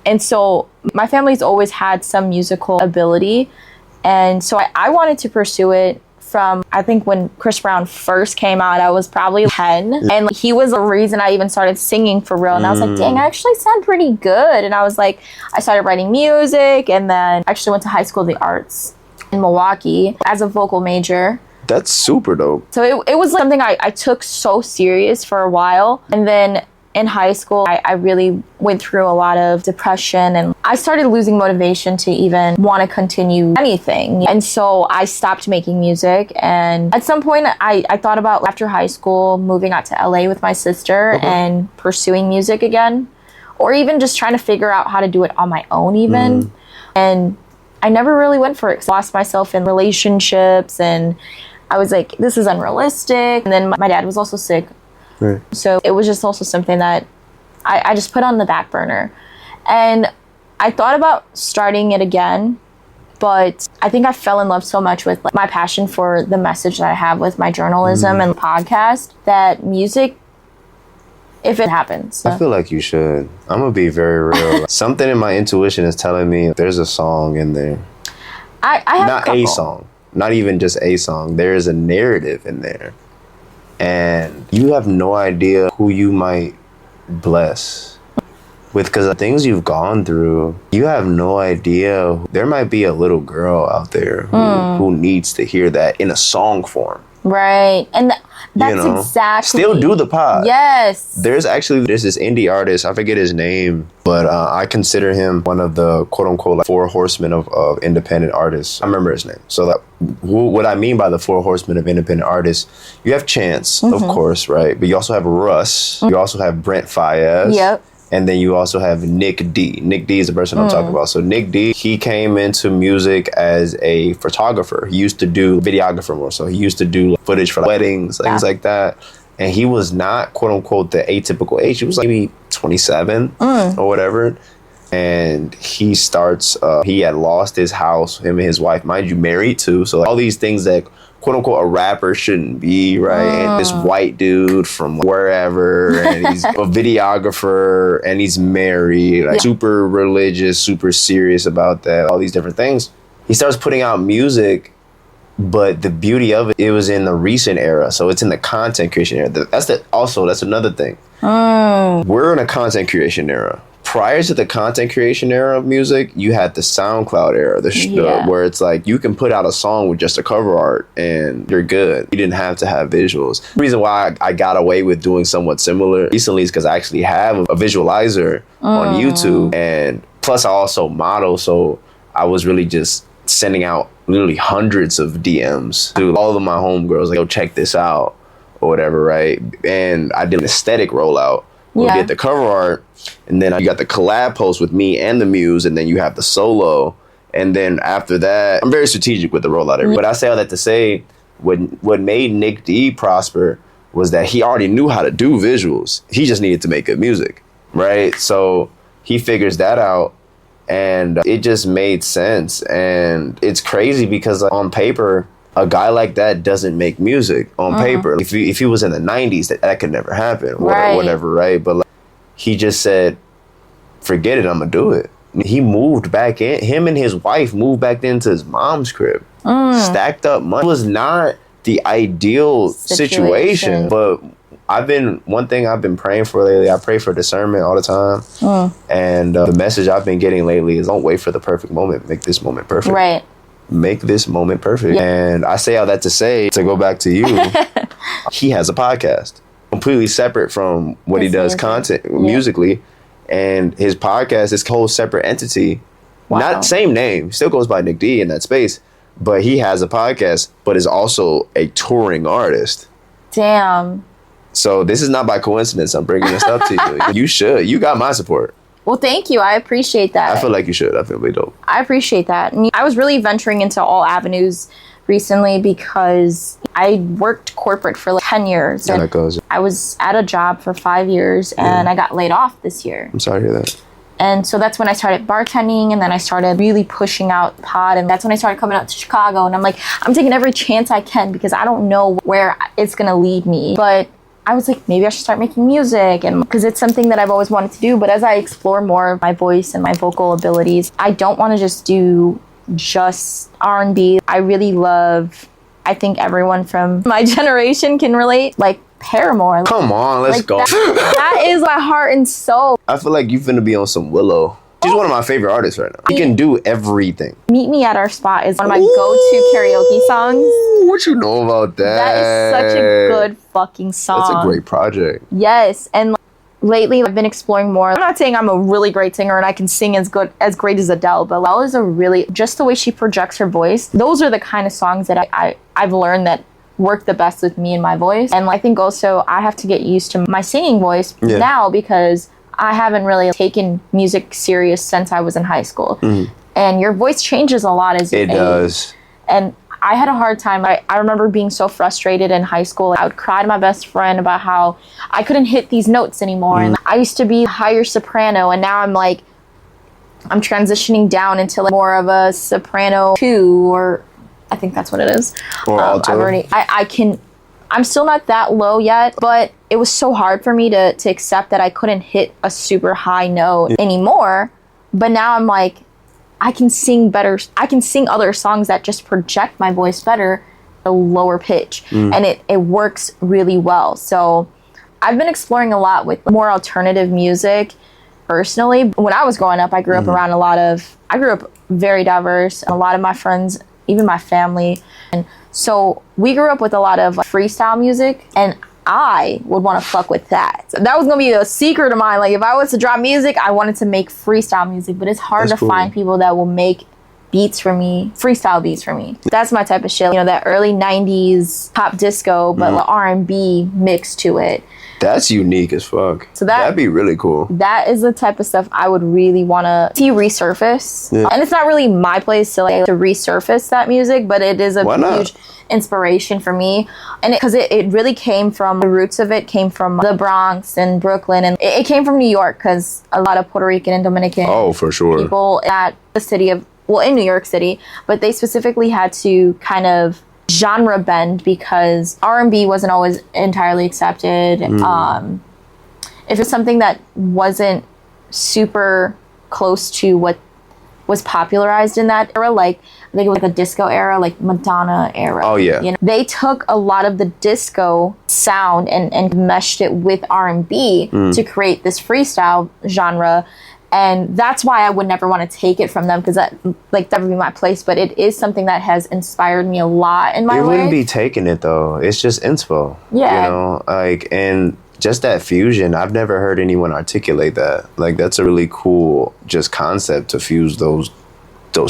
And so my family's always had some musical ability. And so I wanted to pursue it from, I think when Chris Brown first came out, I was probably 10. And like, he was the reason I even started singing for real. And I was like, dang, I actually sound pretty good. And I was like, I started writing music, and then I actually went to high school of the arts in Milwaukee as a vocal major. That's super dope. So it was something I took so serious for a while. And then in high school, I really went through a lot of depression, and I started losing motivation to even want to continue anything. And so I stopped making music. And at some point, I thought about, after high school, moving out to LA with my sister and pursuing music again, or even just trying to figure out how to do it on my own even. And I never really went for it, because I lost myself in relationships, and I was like, this is unrealistic. And then my dad was also sick. Right. So it was just also something that I just put on the back burner. And I thought about starting it again, but I think I fell in love so much with like, my passion for the message that I have with my journalism and podcast, that music, if it happens. I feel like you should. I'm going to be very real. Something in my intuition is telling me there's a song in there I have not a song, not even just a song. There is a narrative in there, and you have no idea who you might bless with, because the things you've gone through, you have no idea. There might be a little girl out there who needs to hear that in a song form. Right. And that's exactly. Still do the pod. Yes. There's this indie artist, I forget his name, but I consider him one of the quote unquote like, four horsemen of independent artists. I remember his name. So what I mean by the four horsemen of independent artists, you have Chance, of course, right? But you also have Russ. You also have Brent Faiyaz. Yep. And then you also have Nick D. Nick D is the person I'm talking about. So Nick D, he came into music as a photographer. He used to do videographer more. So he used to do footage for weddings, things like that. And he was not, quote unquote, the atypical age. He was like maybe 27 or whatever. And he starts, he had lost his house, him and his wife, mind you, married too. So like, all these things that quote unquote a rapper shouldn't be, right? And this white dude from wherever, and he's a videographer, and he's married, like super religious, super serious about that, all these different things. He starts putting out music, but the beauty of it, it was in the recent era, so it's in the content creation era. That's another thing. We're in a content creation era. Prior to the content creation era of music, you had the SoundCloud era, where it's like you can put out a song with just a cover art and you're good. You didn't have to have visuals. The reason why I got away with doing somewhat similar recently is because I actually have a visualizer on YouTube, and plus I also model, so I was really just sending out literally hundreds of DMs to all of my homegirls, like, yo, check this out or whatever, right? And I did an aesthetic rollout. We did the cover art, and then you got the collab post with me and the muse, and then you have the solo, and then after that, I'm very strategic with the rollout. But I say all that to say, what made Nick D prosper was that he already knew how to do visuals. He just needed to make good music, right? So he figures that out, and it just made sense. And it's crazy because like, on paper, a guy like that doesn't make music on paper. If he was in the 90s, that could never happen, whatever, right? But like, he just said, forget it, I'm going to do it. He moved back in. Him and his wife moved back into his mom's crib. Stacked up money. It was not the ideal situation. But one thing I've been praying for lately, I pray for discernment all the time. And the message I've been getting lately is don't wait for the perfect moment. Make this moment perfect. Right. Make this moment perfect. And I say all that to say, to go back to you, he has a podcast completely separate from what he does musically. And his podcast is a whole separate entity. Not same name. Still goes by Nick D in that space. But he has a podcast, but is also a touring artist. Damn. So this is not by coincidence I'm bringing this up to you. You should. You got my support. Well, thank you. I appreciate that. I feel like you should. I feel really dope. I appreciate that. And I was really venturing into all avenues recently because I worked corporate for like 10 years. And that goes. I was at a job for 5 years and I got laid off this year. I'm sorry to hear that. And so that's when I started bartending, and then I started really pushing out pod, and that's when I started coming out to Chicago. And I'm like, I'm taking every chance I can because I don't know where it's going to lead me. But I was like, maybe I should start making music, and because it's something that I've always wanted to do. But as I explore more of my voice and my vocal abilities, I don't want to just do just R&B. I really love, I think everyone from my generation can relate, like Paramore. Come on, let's go. That is my heart and soul. I feel like you finna be on some Willow. She's one of my favorite artists right now. She can do everything. Meet Me at Our Spot is one of my go-to karaoke songs. What you know about that? That is such a good fucking song. That's a great project. Yes, and lately I've been exploring more. I'm not saying I'm a really great singer and I can sing as great as Adele, but Adele is a really, just the way she projects her voice, those are the kind of songs that I've learned that work the best with me and my voice. And I think also I have to get used to my singing voice now because I haven't really taken music serious since I was in high school. And your voice changes a lot as you age. It does. And I had a hard time. I remember being so frustrated in high school. I would cry to my best friend about how I couldn't hit these notes anymore. And I used to be a higher soprano, and now I'm like, I'm transitioning down into like more of a soprano 2, or I think that's what it is. Or alto. I'm still not that low yet, but it was so hard for me to accept that I couldn't hit a super high note anymore. But now I'm like, I can sing better. I can sing other songs that just project my voice better, a lower pitch, and it works really well. So I've been exploring a lot with more alternative music. Personally, when I was growing up, I grew up around I grew up very diverse. A lot of my friends, even my family, and so we grew up with a lot of freestyle music, and I would want to fuck with that. So that was gonna be a secret of mine. Like if I was to drop music, I wanted to make freestyle music, but it's hard to find people that will make beats for me, freestyle beats for me. That's my type of shit. You know, that early 90s pop disco, but R&B mixed to it. That's unique as fuck. So that'd be really cool. That is the type of stuff I would really want to see resurface. Yeah. And it's not really my place to resurface that music, but it is a huge inspiration for me. And because it really came from, the roots of it came from the Bronx and Brooklyn. And it came from New York because a lot of Puerto Rican and Dominican people at the city of, in New York City, but they specifically had to kind of genre bend because R&B wasn't always entirely accepted. If it's something that wasn't super close to what was popularized in that era, like I think it was like a disco era, like Madonna era. Oh yeah. You know, they took a lot of the disco sound and meshed it with R&B to create this freestyle genre. And that's why I would never want to take it from them, because that would be my place. But it is something that has inspired me a lot in my life. It wouldn't be taking it though. It's just inspo. Yeah. You know, and just that fusion. I've never heard anyone articulate that. Like that's a really cool just concept to fuse those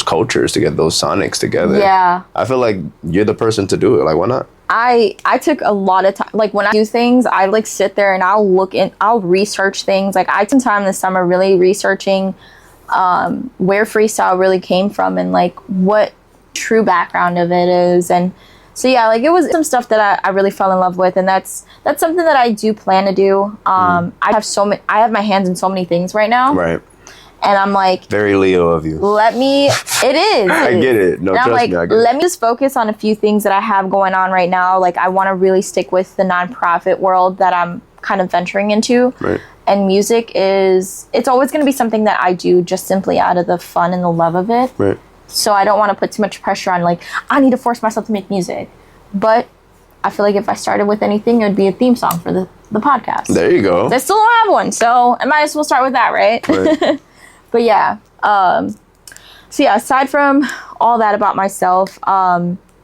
cultures together, those sonics together. Yeah. I feel like you're the person to do it. Like why not? I took a lot of time. Like when I do things, I sit there and I'll research things. Like I spent time this summer really researching where freestyle really came from and what true background of it is. And so yeah, it was some stuff that I really fell in love with, and that's something that I do plan to do. I have my hands in so many things right now. Right. And I'm very Leo of you. It is. I get it. No, and trust me, I get it. Let me just focus on a few things that I have going on right now. I want to really stick with the nonprofit world that I'm kind of venturing into. Right. And music it's always going to be something that I do just simply out of the fun and the love of it. Right. So I don't want to put too much pressure on, I need to force myself to make music. But I feel like if I started with anything, it would be a theme song for the podcast. There you go. I still don't have one, so I might as well start with that, right? Right. But yeah, so yeah, aside from all that about myself,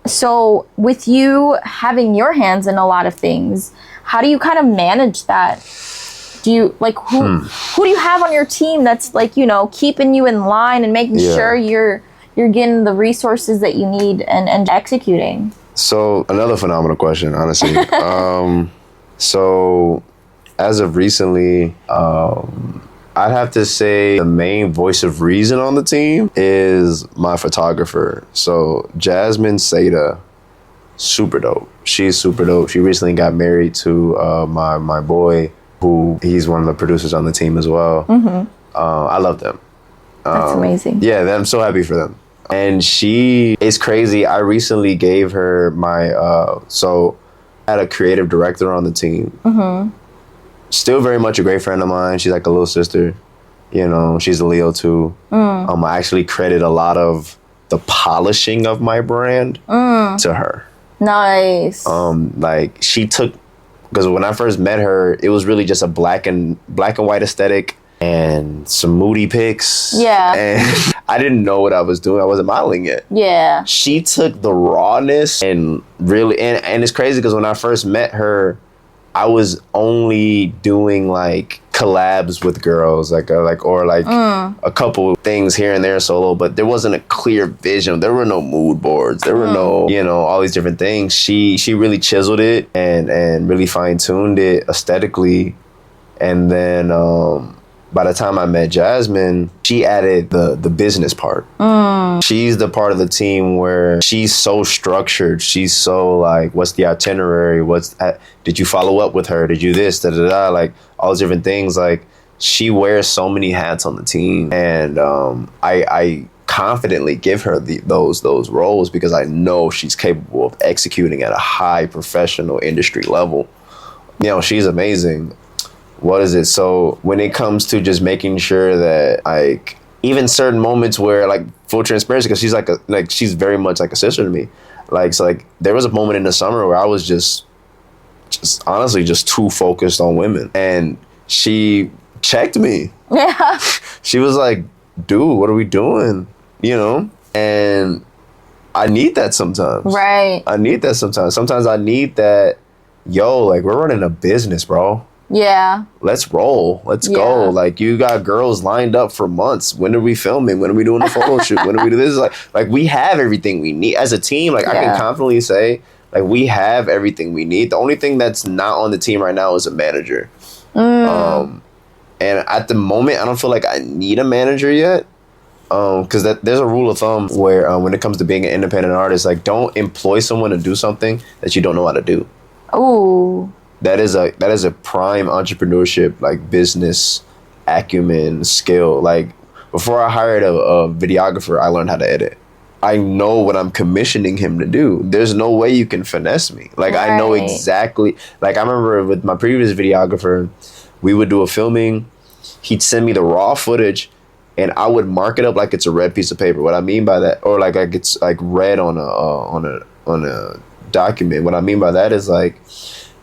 so with you having your hands in a lot of things, how do you kind of manage that? Do you who do you have on your team that's keeping you in line and making sure you're getting the resources that you need and executing? So another phenomenal question, honestly. So as of recently, I'd have to say the main voice of reason on the team is my photographer. So Jasmine Seda, super dope. She's super dope. She recently got married to my boy, who he's one of the producers on the team as well. I love them. That's amazing. Yeah, I'm so happy for them. And she is crazy. I recently gave her my, so I had a creative director on the team. Still very much a great friend of mine. She's like a little sister. She's a Leo too. I actually credit a lot of the polishing of my brand to her. Nice. She took, because when I first met her, it was really just a black and white aesthetic and some moody pics. Yeah. And I didn't know what I was doing. I wasn't modeling yet. Yeah. She took the rawness and really, and it's crazy because when I first met her, I was only doing collabs with girls, a couple things here and there solo, but there wasn't a clear vision. There were no mood boards. There were no, all these different things. She really chiseled it and really fine tuned it aesthetically. And then by the time I met Jasmine, she added the business part. She's the part of the team where she's so structured. She's so what's the itinerary? Did you follow up with her? Did you this, da-da-da? All these different things. She wears so many hats on the team. And I confidently give her those roles because I know she's capable of executing at a high professional industry level. She's amazing. What is it? So when it comes to just making sure that even certain moments where, like, full transparency, because she's very much like a sister to me. Like, so, like, there was a moment in the summer where I was just honestly just too focused on women, and she checked me. Yeah. She was like, dude, what are we doing? You know? And I need that sometimes. Right. I need that sometimes. Sometimes I need that, yo, like, we're running a business, bro. Yeah. Let's roll. Let's go. Like, you got girls lined up for months. When are we filming? When are we doing the photo shoot? When are we do this? Like we have everything we need as a team. Like, I can confidently say, like, we have everything we need. The only thing that's not on the team right now is a manager. And at the moment, I don't feel like I need a manager yet. Because there's a rule of thumb where when it comes to being an independent artist, like, don't employ someone to do something that you don't know how to do. Ooh. That is a prime entrepreneurship, like, business acumen skill. Like, before I hired a videographer, I learned how to edit. I know what I'm commissioning him to do. There's no way you can finesse me. Like, right. I know exactly. Like, I remember with my previous videographer, we would do a filming. He'd send me the raw footage, and I would mark it up like it's a red piece of paper. What I mean by that, or like it's like red on a document. What I mean by that is, like,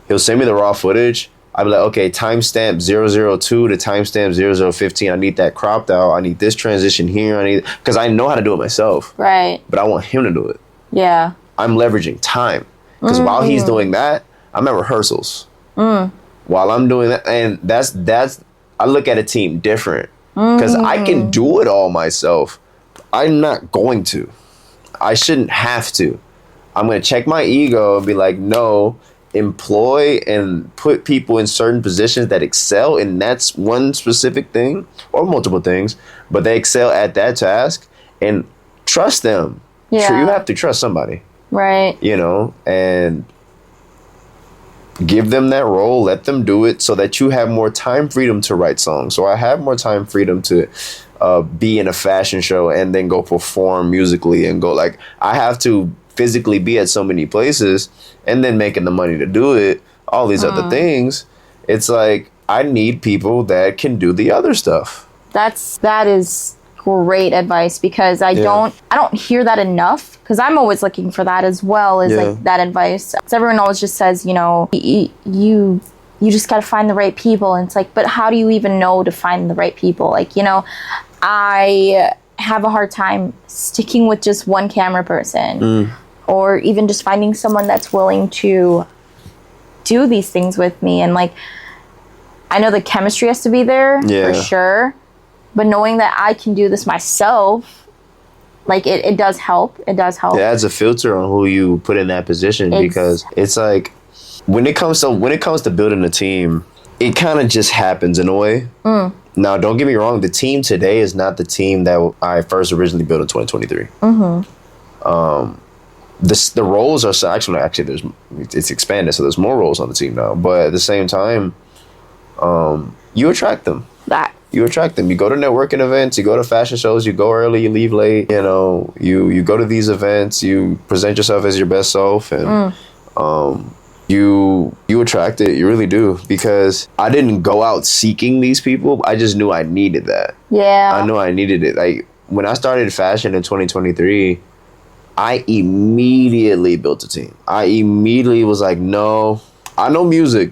he'll send me the raw footage. I'd be like, okay, timestamp 002 to timestamp 0015. I need that cropped out. I need this transition here. Because I know how to do it myself. Right. But I want him to do it. Yeah. I'm leveraging time. Because while he's doing that, I'm at rehearsals. While I'm doing that, and that's I look at a team different. Because I can do it all myself. I'm not going to. I shouldn't have to. I'm going to check my ego and be like, no, employ and put people in certain positions that excel in that's one specific thing or multiple things, but they excel at that task, and trust them. Yeah. You have to trust somebody. Right. You know, and give them that role, let them do it so that you have more time freedom to write songs. So I have more time freedom to be in a fashion show and then go perform musically and go, like, I have to physically be at so many places and then making the money to do it, all these other things. It's like, I need people that can do the other stuff. That is great advice, because I don't hear that enough, because I'm always looking for that as well, as like that advice. So everyone always just says, you know, you just got to find the right people, and it's like, but how do you even know to find the right people? Like, you know, I have a hard time sticking with just one camera person, or even just finding someone that's willing to do these things with me. And, like, I know the chemistry has to be there for sure, but knowing that I can do this myself, like, it does help. It does help. It adds a filter on who you put in that position, because it's like, when it comes to building a team, it kind of just happens in a way. Now, don't get me wrong, the team today is not the team that I first originally built in 2023. The roles are actually it's expanded, so there's more roles on the team now. But at the same time, you attract them. You attract them. You go to networking events, you go to fashion shows, you go early, you leave late. You know, you go to these events, you present yourself as your best self, and you attract it. You really do, because I didn't go out seeking these people. I just knew I needed that. Yeah, I knew I needed it. Like, when I started fashion in 2023. I immediately built a team. I immediately was like, no, I know music.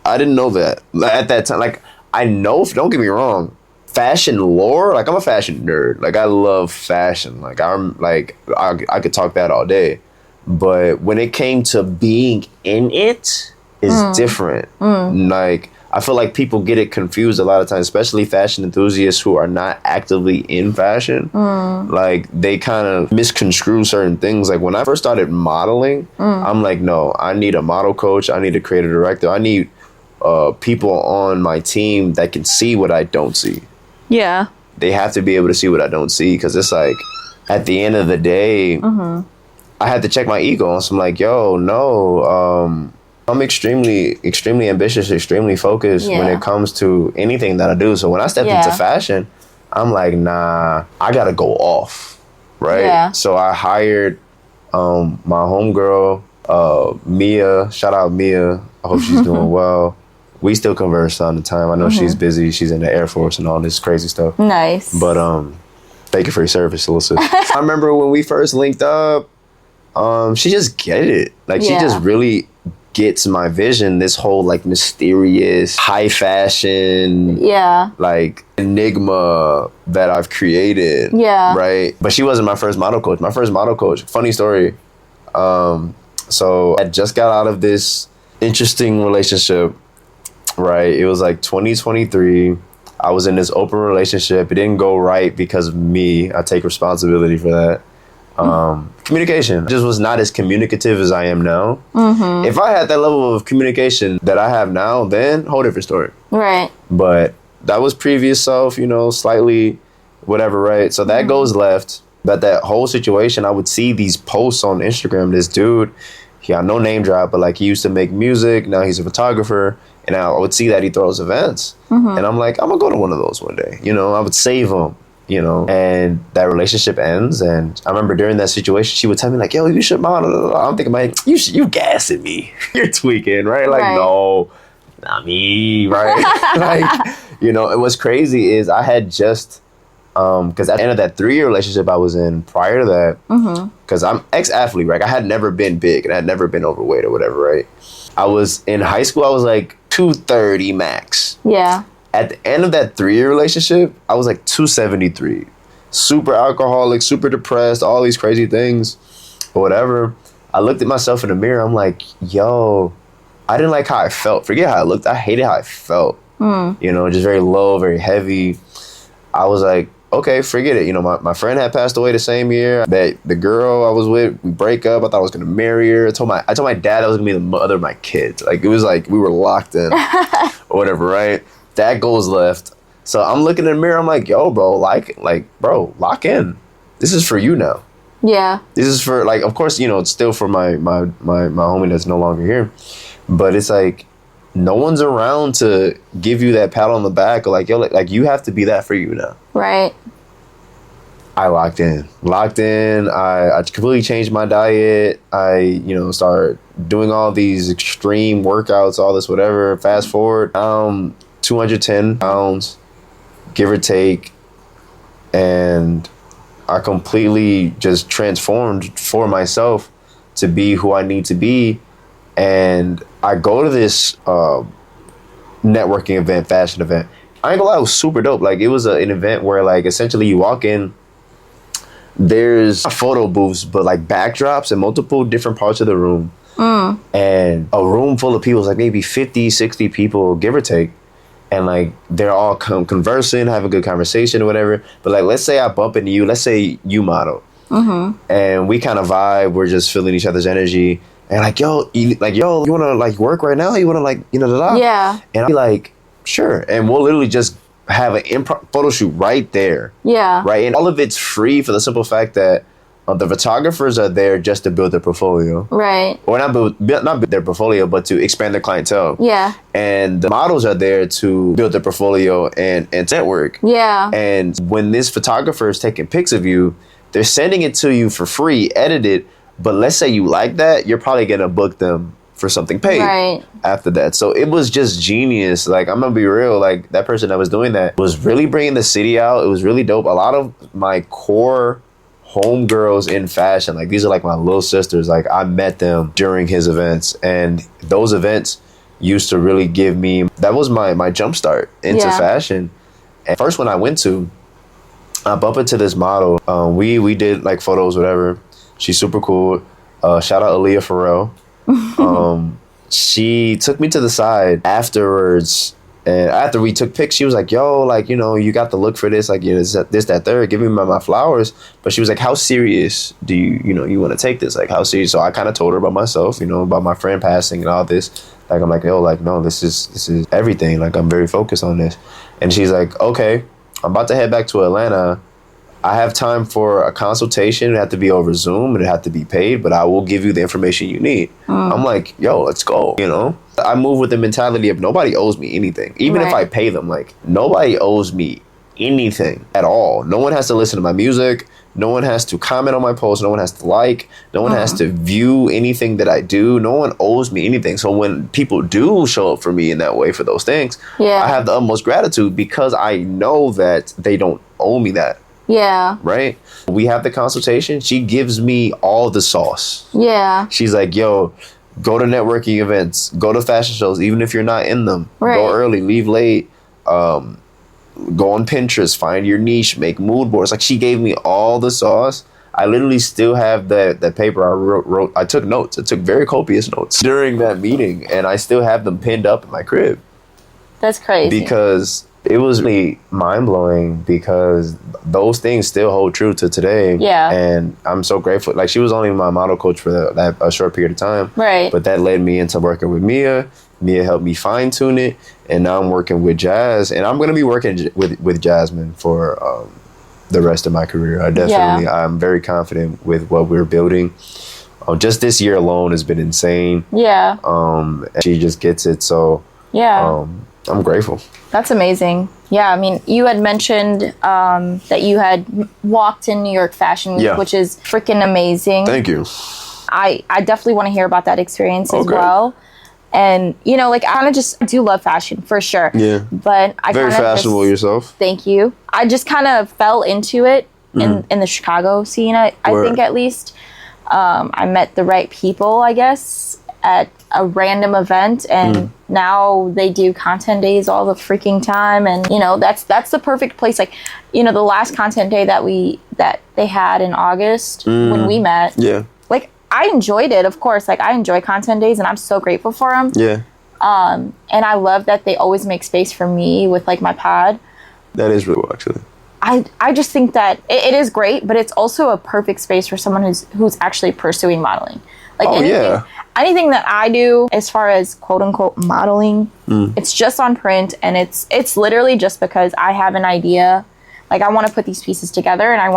I didn't know that at that time. Like, I know, don't get me wrong, fashion lore, like, I'm a fashion nerd. Like, I love fashion. Like, I could talk that all day. But when it came to being in it, it's different. Like, I feel like people get it confused a lot of times, especially fashion enthusiasts who are not actively in fashion. Like, they kind of misconstrue certain things. Like, when I first started modeling, I'm like, no, I need a model coach. I need a creative director. I need people on my team that can see what I don't see. Yeah. They have to be able to see what I don't see, because it's like, at the end of the day, I had to check my ego. So I'm like, yo, no, I'm extremely, extremely ambitious, extremely focused when it comes to anything that I do. So when I stepped into fashion, I'm like, nah, I gotta go off, right? Yeah. So I hired my homegirl, Mia. Shout out Mia. I hope she's doing well. we still converse all the time. I know she's busy. She's in the Air Force and all this crazy stuff. Nice. But thank you for your service, Alyssa. I remember when we first linked up, she just get it. Like, she just really gets my vision. This whole, like, mysterious, high fashion, like, enigma that I've created. Yeah. Right? But she wasn't my first model coach. My first model coach, funny story. So I just got out of this interesting relationship, right? It was like 2023. I was in this open relationship. It didn't go right because of me. I take responsibility for that. Communication. Just was not as communicative as I am now. If I had that level of communication that I have now, then whole different story. Right. But that was previous self, you know, slightly whatever, right? So that goes left. But that whole situation, I would see these posts on Instagram. This dude, he got no name drop, but like he used to make music. Now he's a photographer. And I would see that he throws events. And I'm like, I'm going to go to one of those one day. You know, I would save him, you know. And that relationship ends. And I remember during that situation, she would tell me like, yo, you should model. I'm thinking, like, you gassing me. You're tweaking, right? Like, no, not me, right? Like, you know, and what's crazy is I had just... because at the end of that 3-year relationship I was in prior to that, because I'm ex-athlete, right? I had never been big and I had never been overweight or whatever, right? I was in high school, I was like 230 max. Yeah. At the end of that 3-year relationship, I was like 273. Super alcoholic, super depressed, all these crazy things or whatever. I looked at myself in the mirror. I'm like, yo, I didn't like how I felt. Forget how I looked. I hated how I felt. You know, just very low, very heavy. I was like, okay, forget it. You know, my friend had passed away the same year that the girl I was with, we break up. I thought I was going to marry her. I told my dad I was going to be the mother of my kids. Like, it was like we were locked in or whatever, right? That goes left. So I'm looking in the mirror. I'm like, yo, bro, bro, lock in. This is for you now. Yeah. This is for, like, of course, you know, it's still for my homie that's no longer here. But it's like, no one's around to give you that pat on the back or like, yo, like you have to be that for you now. Right. I locked in. I completely changed my diet. I, you know, started doing all these extreme workouts, all this, whatever. Fast forward, 210 pounds, give or take. And I completely just transformed for myself to be who I need to be. And I go to this networking event, fashion event. I ain't gonna lie, it was super dope. Like, it was an event where, like, essentially you walk in, there's photo booths, but, like, backdrops in multiple different parts of the room. And a room full of people, like maybe 50, 60 people, give or take. And, like, they're all conversing, having a good conversation or whatever. But, like, let's say I bump into you. Let's say you model. And we kind of vibe. We're just feeling each other's energy. And like, yo, you want to like work right now? You want to like, you know, yeah. And I'll be like, sure. And we'll literally just have an improv photo shoot right there. Yeah. Right. And all of it's free for the simple fact that the photographers are there just to build their portfolio. Right. Or not build their portfolio, but to expand their clientele. Yeah. And the models are there to build their portfolio and network. Yeah. And when this photographer is taking pics of you, they're sending it to you for free, edited. But let's say you like that, you're probably going to book them for something paid after that. So it was just genius. Like, I'm going to be real. Like, that person that was doing that was really bringing the city out. It was really dope. A lot of my core homegirls in fashion, like, these are like my little sisters. Like, I met them during his events. And those events used to really give me, that was my jump start into fashion. And first one I went to, I bumped into this model. We did like photos, whatever. She's super cool. Shout out Aaliyah Farrell. She took me to the side afterwards. And after we took pics, she was like, yo, like, you know, you got the look for this. Like, you know, this, that, third. Give me my flowers. But she was like, how serious do you want to take this? Like, how serious? So I kind of told her about myself, you know, about my friend passing and all this. Like, I'm like, yo, like, no, this is everything. Like, I'm very focused on this. And she's like, okay, I'm about to head back to Atlanta. I have time for a consultation. It had to be over Zoom and it had to be paid, but I will give you the information you need. I'm like, yo, let's go. You know, I move with the mentality of nobody owes me anything. Even if I pay them, like, nobody owes me anything at all. No one has to listen to my music. No one has to comment on my post. No one has to like. No one has to view anything that I do. No one owes me anything. So when people do show up for me in that way for those things, I have the utmost gratitude because I know that they don't owe me that. Yeah. Right? We have the consultation. She gives me all the sauce. Yeah. She's like, yo, go to networking events, go to fashion shows, even if you're not in them. Right. Go early, leave late. Go on Pinterest, find your niche, make mood boards. Like, she gave me all the sauce. I literally still have that paper I wrote. I took notes. I took very copious notes during that meeting, and I still have them pinned up in my crib. That's crazy. Because it was really mind-blowing, because those things still hold true to today. Yeah. And I'm so grateful. Like, she was only my model coach for that a short period of time. Right. But that led me into working with Mia. Mia helped me fine-tune it. And now I'm working with Jazz. And I'm going to be working with Jasmine for the rest of my career. I'm very confident with what we're building. Just this year alone has been insane. Yeah. She just gets it. So yeah. I'm grateful. That's amazing. Yeah, I mean, you had mentioned that you had walked in New York Fashion Week, which is freaking amazing. Thank you. I definitely want to hear about that experience as well. And, you know, like, I kind of just do love fashion, for sure. Yeah. But I very fashionable yourself. Thank you. I just kind of fell into it in the Chicago scene, I think, at least. I met the right people, I guess, at a random event, and now they do content days all the freaking time. And, you know, that's the perfect place. Like, you know, the last content day that they had in August when we met. Yeah. Like, I enjoyed it, of course. Like, I enjoy content days, and I'm so grateful for them. Yeah. And I love that they always make space for me with, like, my pod. That is really cool, actually. I just think that it is great, but it's also a perfect space for someone who's actually pursuing modeling. Like, anything that I do as far as quote unquote modeling, it's just on print, and it's literally just because I have an idea. Like, I want to put these pieces together, and I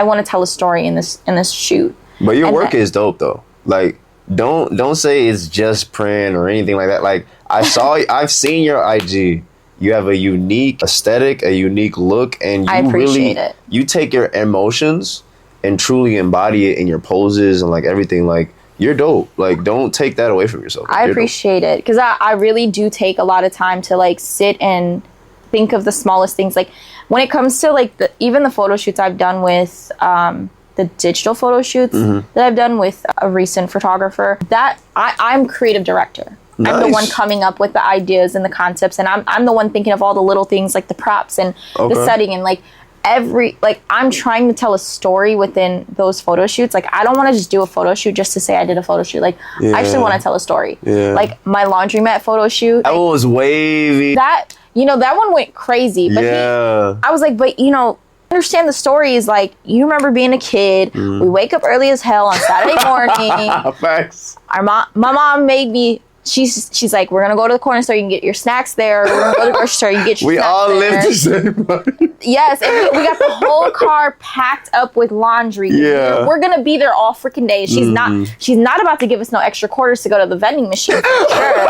want to tell a story in this shoot. But your work is dope, though. Like, don't say it's just print or anything like that. Like, I've seen your IG. You have a unique aesthetic, a unique look, and you appreciate it. You take your emotions and truly embody it in your poses and, like, everything. Like, you're dope. Like, don't take that away from yourself. I appreciate it, because I really do take a lot of time to, like, sit and think of the smallest things. Like, when it comes to, like, even the photo shoots I've done with the digital photo shoots that I've done with a recent photographer, that I'm creative director. Nice. I'm the one coming up with the ideas and the concepts, and I'm the one thinking of all the little things, like the props and the setting, and like I'm trying to tell a story within those photo shoots. Like, I don't want to just do a photo shoot just to say I did a photo shoot. Like, I actually want to tell a story. Yeah. Like, my laundromat photo shoot. That one was wavy. That one went crazy. But I was like, but, you know, understand the story is, like, you remember being a kid. We wake up early as hell on Saturday morning. Facts. My mom made me. She's like, we're gonna go to the corner store. You can get your snacks there. We're gonna go to the grocery store. You get your snacks there. We all live the same life. Yes, and we got the whole car packed up with laundry. Yeah, we're gonna be there all freaking day. She's not about to give us no extra quarters to go to the vending machine. For sure.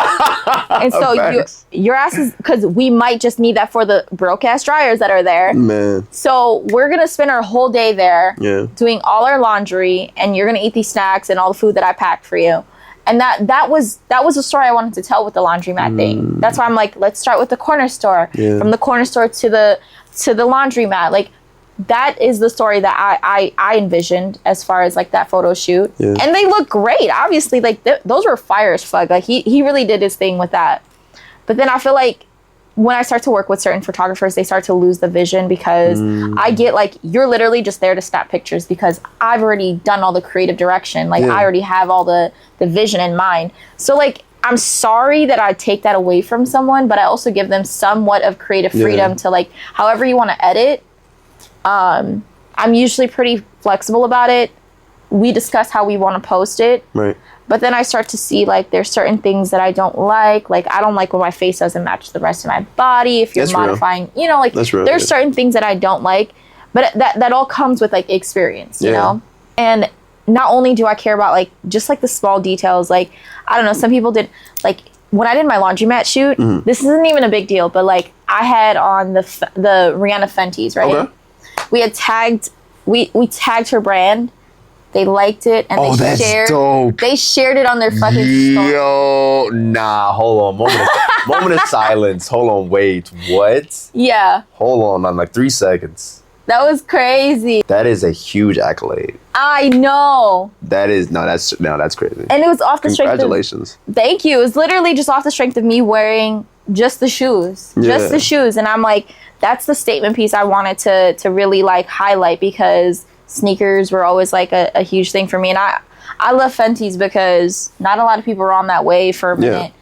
And so your ass is, because we might just need that for the broke ass dryers that are there. Man. So we're gonna spend our whole day there, doing all our laundry, and you're gonna eat these snacks and all the food that I packed for you. And that was a story I wanted to tell with the laundromat thing. That's why I'm like, let's start with the corner store. Yeah. From the corner store to the laundromat. Like, that is the story that I envisioned as far as, like, that photo shoot. Yeah. And they look great. Obviously, like, those were fire as fuck. Like, he really did his thing with that. But then I feel like when I start to work with certain photographers, they start to lose the vision, because I get, like, you're literally just there to snap pictures because I've already done all the creative direction. Like, I already have all the vision in mind. So, like, I'm sorry that I take that away from someone, but I also give them somewhat of creative freedom to, like, however you want to edit. I'm usually pretty flexible about it. We discuss how we want to post it. Right. But then I start to see, like, there's certain things that I don't like. Like, I don't like when my face doesn't match the rest of my body. If you're modifying, you know, like, there's certain things that I don't like. But that all comes with, like, experience, you know? And not only do I care about, like, just, like, the small details. Like, I don't know, some people did, like, when I did my laundromat shoot, this isn't even a big deal. But, like, I had on the Rihanna Fenties, right? Okay. We had tagged we tagged her brand. They liked it and that's dope. They shared it on their fucking story. Yo, nah, hold on. Moment of silence. Hold on, wait. What? Yeah. Hold on, like 3 seconds. That was crazy. That is a huge accolade. I know. That's crazy. And it was off the strength of... Congratulations. Thank you. It was literally just off the strength of me wearing just the shoes. Yeah. Just the shoes. And I'm like, that's the statement piece I wanted to really like highlight, because sneakers were always like a huge thing for me. And I love Fenties because not a lot of people were on that wave for a minute.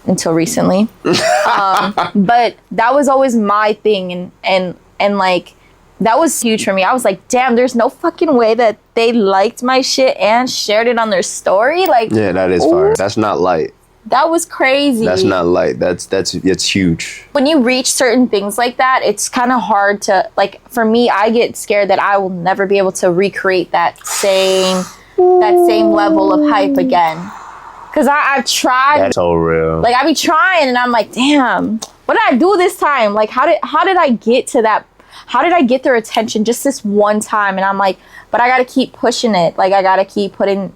Until recently. But that was always my thing. And like, that was huge for me. I was like, damn, there's no fucking way that they liked my shit and shared it on their story. Like, yeah, that is fire. That's not light. That was crazy. That's not light. It's huge. When you reach certain things like that, it's kind of hard to, like, for me, I get scared that I will never be able to recreate that same level of hype again. Because I've tried. That's so real. Like, I be trying and I'm like, damn, what did I do this time? Like, how did I get to that? How did I get their attention just this one time? And I'm like, but I got to keep pushing it. Like, I got to keep putting,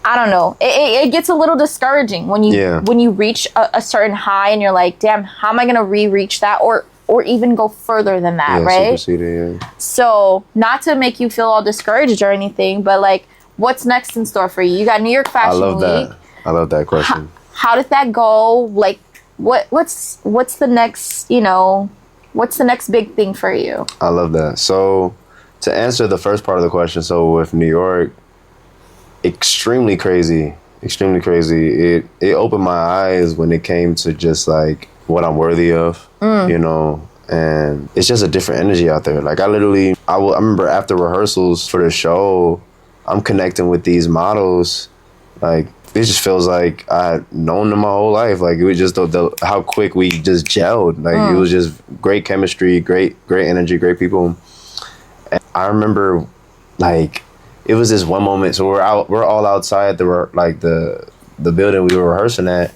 I don't know. It gets a little discouraging when you reach a certain high and you're like, damn, how am I going to reach that or even go further than that, right? So, not to make you feel all discouraged or anything, but like, what's next in store for you? You got New York Fashion Week. I love that question. How did that go? Like, what's the next, what's the next big thing for you? I love that. So, to answer the first part of the question, so with New York, extremely crazy. It opened my eyes when it came to just like what I'm worthy of, and it's just a different energy out there. Like I remember after rehearsals for the show, I'm connecting with these models. Like it just feels like I'd known them my whole life. Like it was just how quick we just gelled. Like it was just great chemistry, great energy, great people. And I remember like it was this one moment. So we're all outside the building we were rehearsing at.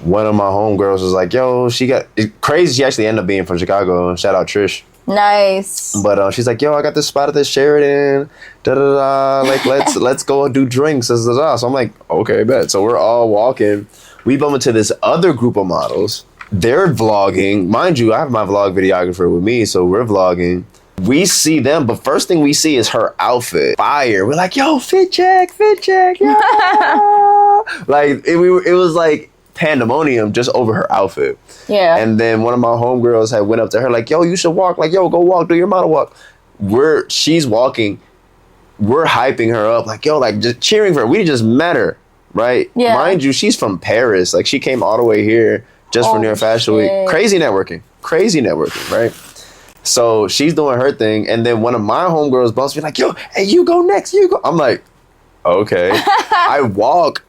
One of my homegirls was like, "Yo, it's crazy." She actually ended up being from Chicago. Shout out Trish. Nice. But she's like, "Yo, I got this spot at this Sheridan. Da da da. Like, let's go do drinks." So I'm like, "Okay, bet." So we're all walking. We bump into this other group of models. They're vlogging, mind you. I have my vlog videographer with me, so we're vlogging. We see them, but first thing we see is her outfit. Fire. We're like, "Yo, fit check, yeah." Like it was like pandemonium just over her outfit. Yeah. And then one of my homegirls had went up to her like, "Yo, you should walk." Like, "Yo, go walk, do your model walk." She's walking. We're hyping her up like, "Yo," like just cheering for her. We just met her, right? Yeah. Mind you, she's from Paris. Like she came all the way here just for New York Fashion Week. Crazy networking, right? So she's doing her thing, and then one of my homegirls bumps me like, "Yo, hey, you go next, you go." I'm like, okay. I walk.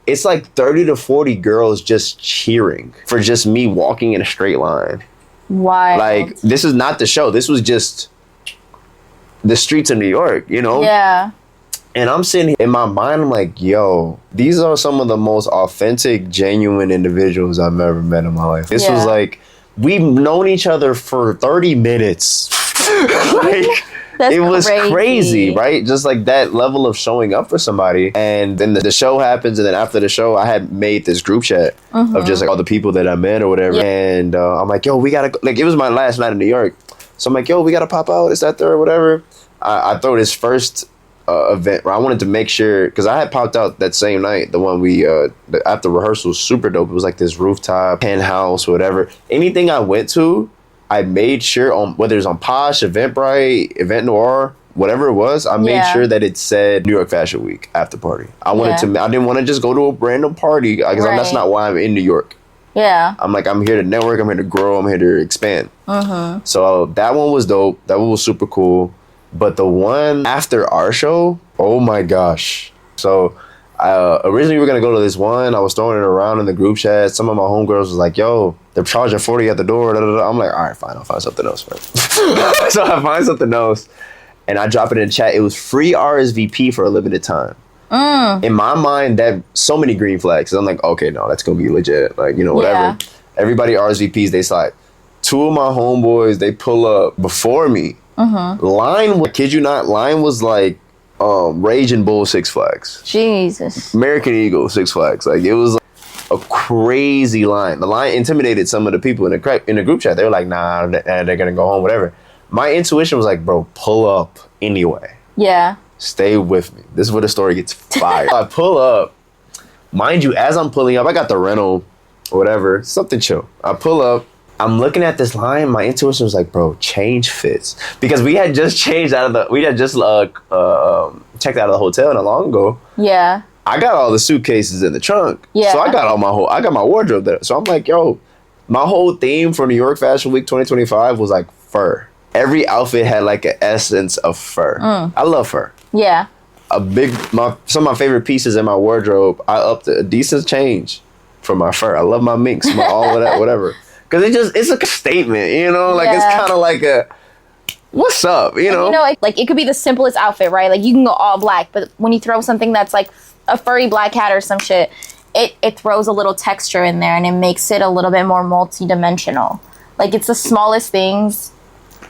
It's like 30 to 40 girls just cheering for just me walking in a straight line. Why? Like, this is not the show. This was just the streets of New York, Yeah. And I'm sitting here in my mind, I'm like, yo, these are some of the most authentic, genuine individuals I've ever met in my life. This was like, we've known each other for 30 minutes. Like, That's it was crazy, right? Just like that level of showing up for somebody. And then the show happens. And then after the show, I had made this group chat of just like all the people that I met or whatever. Yeah. And I'm like, "Yo, we gotta go." Like, it was my last night in New York. So I'm like, "Yo, we gotta pop out. Is that there or whatever?" I throw this first event where I wanted to make sure, because I had popped out that same night, the one we, after rehearsal, super dope. It was like this rooftop, penthouse, whatever. Anything I went to, I made sure on whether it's on Posh, Eventbrite, Event Noir, whatever it was, I made sure that it said New York Fashion Week after party. I didn't want to just go to a random party because that's not why I'm in New York. Yeah. I'm like, I'm here to network, I'm here to grow, I'm here to expand. So that one was dope. That one was super cool. But the one after our show, oh my gosh. So originally we were going to go to this one. I was throwing it around in the group chat. Some of my homegirls was like, "Yo, they're charging 40 at the door." Da, da, da. I'm like, all right, fine. I'll find something else. Right? So I find something else. And I drop it in the chat. It was free RSVP for a limited time. In my mind, that so many green flags. I'm like, okay, no, that's going to be legit. Like, whatever. Yeah. Everybody RSVPs, they slide. Two of my homeboys, they pull up before me. Line, kid you not, line was like Raging Bull Six Flags. Jesus. American Eagle Six Flags. Like, it was like a crazy line. The line intimidated some of the people in the group chat. They were like, nah, they're gonna go home, whatever. My intuition was like, bro, pull up anyway. Yeah. Stay with me. This is where the story gets fired. I pull up. Mind you, as I'm pulling up, I got the rental or whatever, something chill. I pull up. I'm looking at this line. My intuition was like, bro, change fits. Because we had just checked out of the hotel not long ago. Yeah. I got all the suitcases in the trunk. Yeah. So I got my wardrobe there. So I'm like, yo, my whole theme for New York Fashion Week 2025 was like fur. Every outfit had like an essence of fur. I love fur. Yeah. Some of my favorite pieces in my wardrobe, I upped a decent change for my fur. I love my minks, all of that, whatever. Because it's like a statement, you know? Like, it's kind of like a, what's up, you know? And, like it could be the simplest outfit, right? Like, you can go all black, but when you throw something that's like a furry black hat or some shit, it throws a little texture in there and it makes it a little bit more multi-dimensional. Like, it's the smallest things.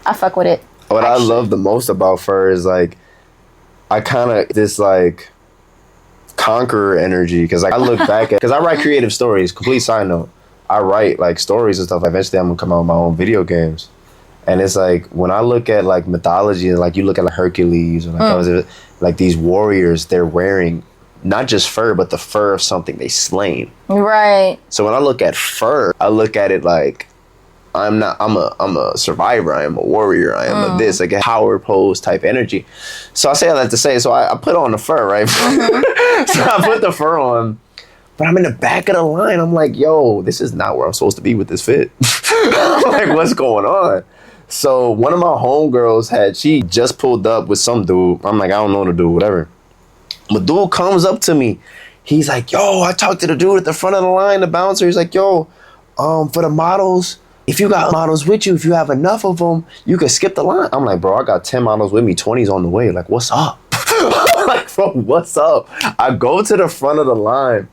I fuck with it. What I love the most about fur is, like, I kind of, this, like, conqueror energy. Because, like, I look back at, because I write creative stories, complete side note. I write, like, stories and stuff. Eventually, I'm going to come out with my own video games. And it's, like, when I look at, like, mythology, and, like, you look at, like, Hercules, or, like, these warriors, they're wearing not just fur, but the fur of something they slain. Right. So when I look at fur, I look at it like, I'm a survivor. I am a warrior. I am a this, like a power pose type energy. So I say all that to say, so I put on the fur, right? So I put the fur on, but I'm in the back of the line. I'm like, yo, this is not where I'm supposed to be with this fit. I'm like, what's going on? So one of my homegirls she just pulled up with some dude. I'm like, I don't know the dude, whatever. But dude comes up to me. He's like, yo, I talked to the dude at the front of the line, the bouncer. He's like, yo, for the models, if you got models with you, if you have enough of them, you can skip the line. I'm like, bro, I got 10 models with me, 20's on the way. Like, what's up? I'm like, bro, what's up? I go to the front of the line.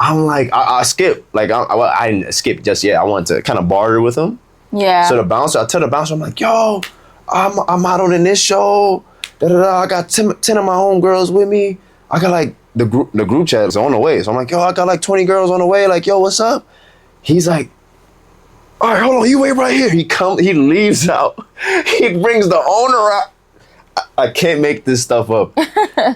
I'm like, I skip. Like, I didn't skip just yet. I wanted to kind of barter with him. Yeah. So I tell the bouncer, I'm like, yo, I'm modeled in this show. I got 10 of my homegirls with me. I got like the group chat is on the way. So I'm like, yo, I got like 20 girls on the way. Like, yo, what's up? He's like, all right, hold on, you wait right here. He leaves out. He brings the owner out. I can't make this stuff up.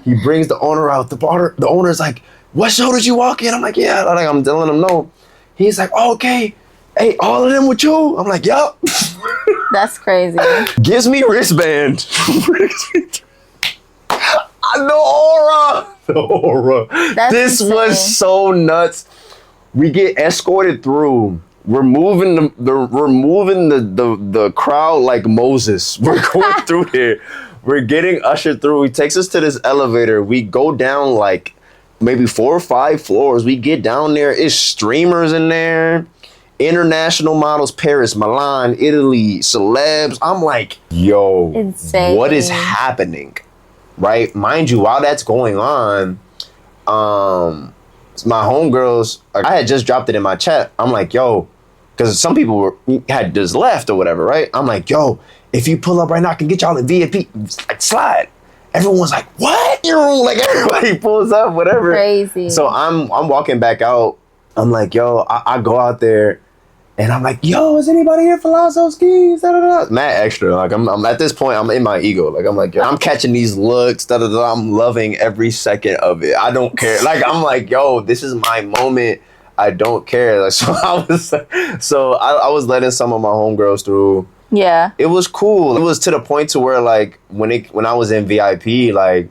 He brings the owner out. The owner's like, what show did you walk in? I'm like, yeah. Like, I'm telling him no. He's like, oh, okay. Hey, all of them with you? I'm like, yup. That's crazy. Gives me wristband. The aura. That's this insane. Was so nuts. We get escorted through. We're moving the crowd like Moses. We're going through here. We're getting ushered through. He takes us to this elevator. We go down like maybe 4 or 5 floors. We get down there. It's streamers in there. International models, Paris, Milan, Italy, celebs. I'm like, yo, insane. What is happening? Right? Mind you, while that's going on, my homegirls, I had just dropped it in my chat. I'm like, yo, because some people had just left or whatever, right? I'm like, yo, if you pull up right now, I can get y'all in VIP. Like, slide. Everyone's like, what? Like, everybody pulls up, whatever. Crazy. So I'm walking back out. I'm like, yo, I go out there. And I'm like, yo, is anybody here for Lazo skis? Da, da, da. Mad extra. Like, I'm at this point, I'm in my ego. Like, I'm like, yo, I'm catching these looks. Da, da, da. I'm loving every second of it. I don't care. Like, I'm like, yo, this is my moment. I don't care. Like, so I was letting some of my homegirls through. Yeah. It was cool. It was to the point to where, like, when I was in VIP, like,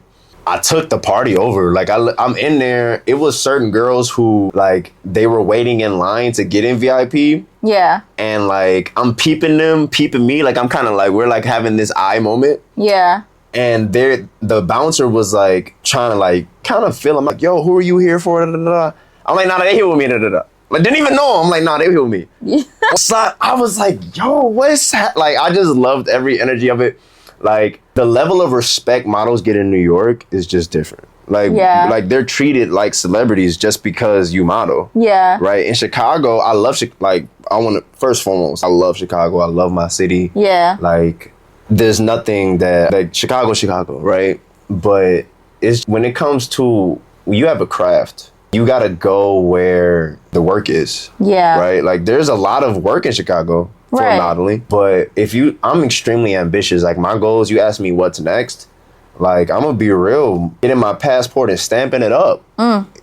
I took the party over. Like, I'm in there. It was certain girls who, like, they were waiting in line to get in VIP. Yeah. And, like, I'm peeping them, peeping me. Like, I'm kind of like, we're, like, having this eye moment. Yeah. And the bouncer was, like, trying to, like, kind of feel. I'm like, yo, who are you here for? Da, da, da. I'm like, nah, they here with me. Da, da, da. Like, didn't even know. I'm like, nah, they here with me. Yeah. So I was like, yo, what is that? Like, I just loved every energy of it. Like, the level of respect models get in New York is just different. Like, like they're treated like celebrities just because you model. Yeah. Right? In Chicago, I love, like, first and foremost, I love Chicago. I love my city. Yeah. Like, there's nothing that like Chicago, right? But it's when it comes to you have a craft, you gotta go where the work is. Yeah. Right? Like there's a lot of work in Chicago for modeling. But I'm extremely ambitious. Like my goals, you ask me what's next, like I'm gonna be real, getting my passport and stamping it up.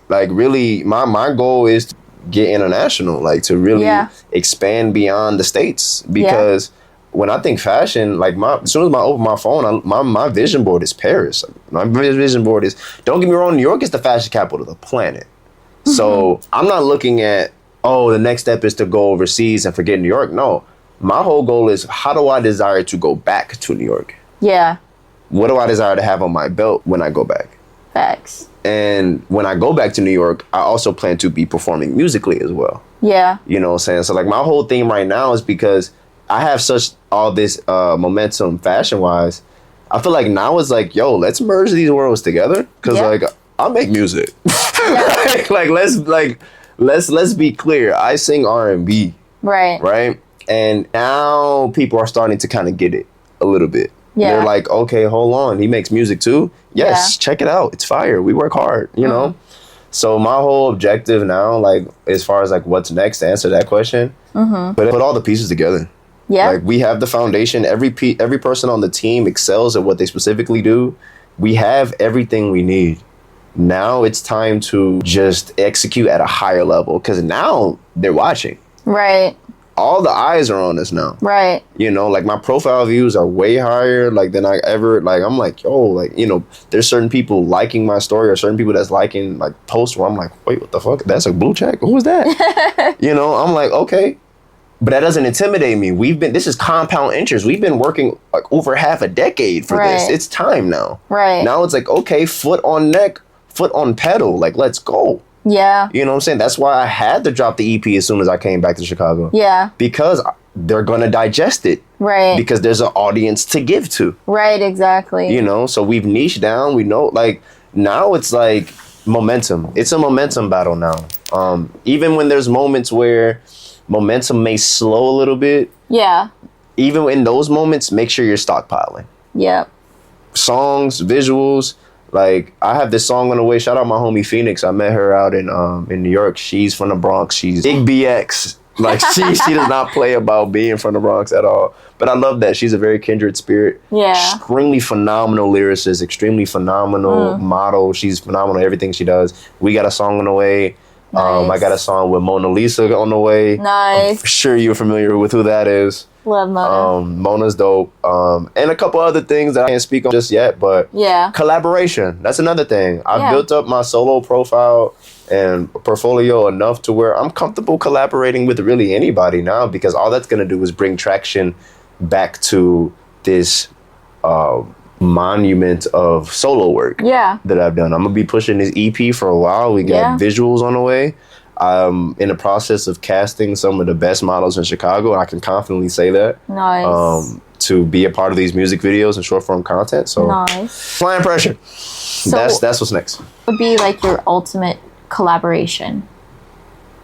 Like really my goal is to get international, like to really expand beyond the States. Because when I think fashion, like as soon as I open my phone, my vision board is Paris. My vision board is, don't get me wrong, New York is the fashion capital of the planet. So I'm not looking at, the next step is to go overseas and forget New York. No, my whole goal is, how do I desire to go back to New York? Yeah. What do I desire to have on my belt when I go back? Facts. And when I go back to New York, I also plan to be performing musically as well. Yeah. You know what I'm saying? So like my whole theme right now is because I have all this momentum fashion wise. I feel like now it's like, yo, let's merge these worlds together. Cause like I make music. let's be clear. I sing R&B. Right. And now people are starting to kind of get it a little bit. Yeah. They're like, okay, hold on. He makes music too? Yes, check it out. It's fire. We work hard, you know? So my whole objective now, like as far as like what's next to answer that question, but put all the pieces together. Yeah. Like we have the foundation. Every person on the team excels at what they specifically do. We have everything we need. Now it's time to just execute at a higher level because now they're watching. Right. All the eyes are on us now. Right. You know, like my profile views are way higher like than I ever, like I'm like, yo, like, you know, there's certain people liking my story or certain people that's liking like posts where I'm like, wait, what the fuck? That's a blue check? Who was that? You know, I'm like, okay. But that doesn't intimidate me. This is compound interest. We've been working like over half a decade for this. It's time now. Right. Now it's like, okay, foot on neck, foot on pedal. Like, let's go. Yeah. You know what I'm saying? That's why I had to drop the EP as soon as I came back to Chicago. Yeah. Because they're going to digest it. Right. Because there's an audience to give to. Right, exactly. You know, so we've niched down. We know, like, now it's like momentum. It's a momentum battle now. Even when there's moments where momentum may slow a little bit. Yeah. Even in those moments, make sure you're stockpiling. Yep. Songs, visuals. Like, I have this song on the way. Shout out my homie Phoenix. I met her out in New York. She's from the Bronx. She's big BX. Like, she does not play about being from the Bronx at all. But I love that. She's a very kindred spirit. Yeah. Extremely phenomenal lyricist. Extremely phenomenal model. She's phenomenal at everything she does. We got a song on the way. Nice. I got a song with Mona Lisa on the way. Nice. I'm sure you're familiar with who that is. Love Mona. Mona's dope. And a couple other things that I can't speak on just yet, but collaboration. That's another thing. I've built up my solo profile and portfolio enough to where I'm comfortable collaborating with really anybody now, because all that's going to do is bring traction back to this monument of solo work that I've done. I'm gonna be pushing this EP for a while. We got visuals on the way. I'm in the process of casting some of the best models in Chicago. I can confidently say that. Nice. To be a part of these music videos and short form content. So nice. Applying pressure. So that's what's next. What would be like your ultimate collaboration?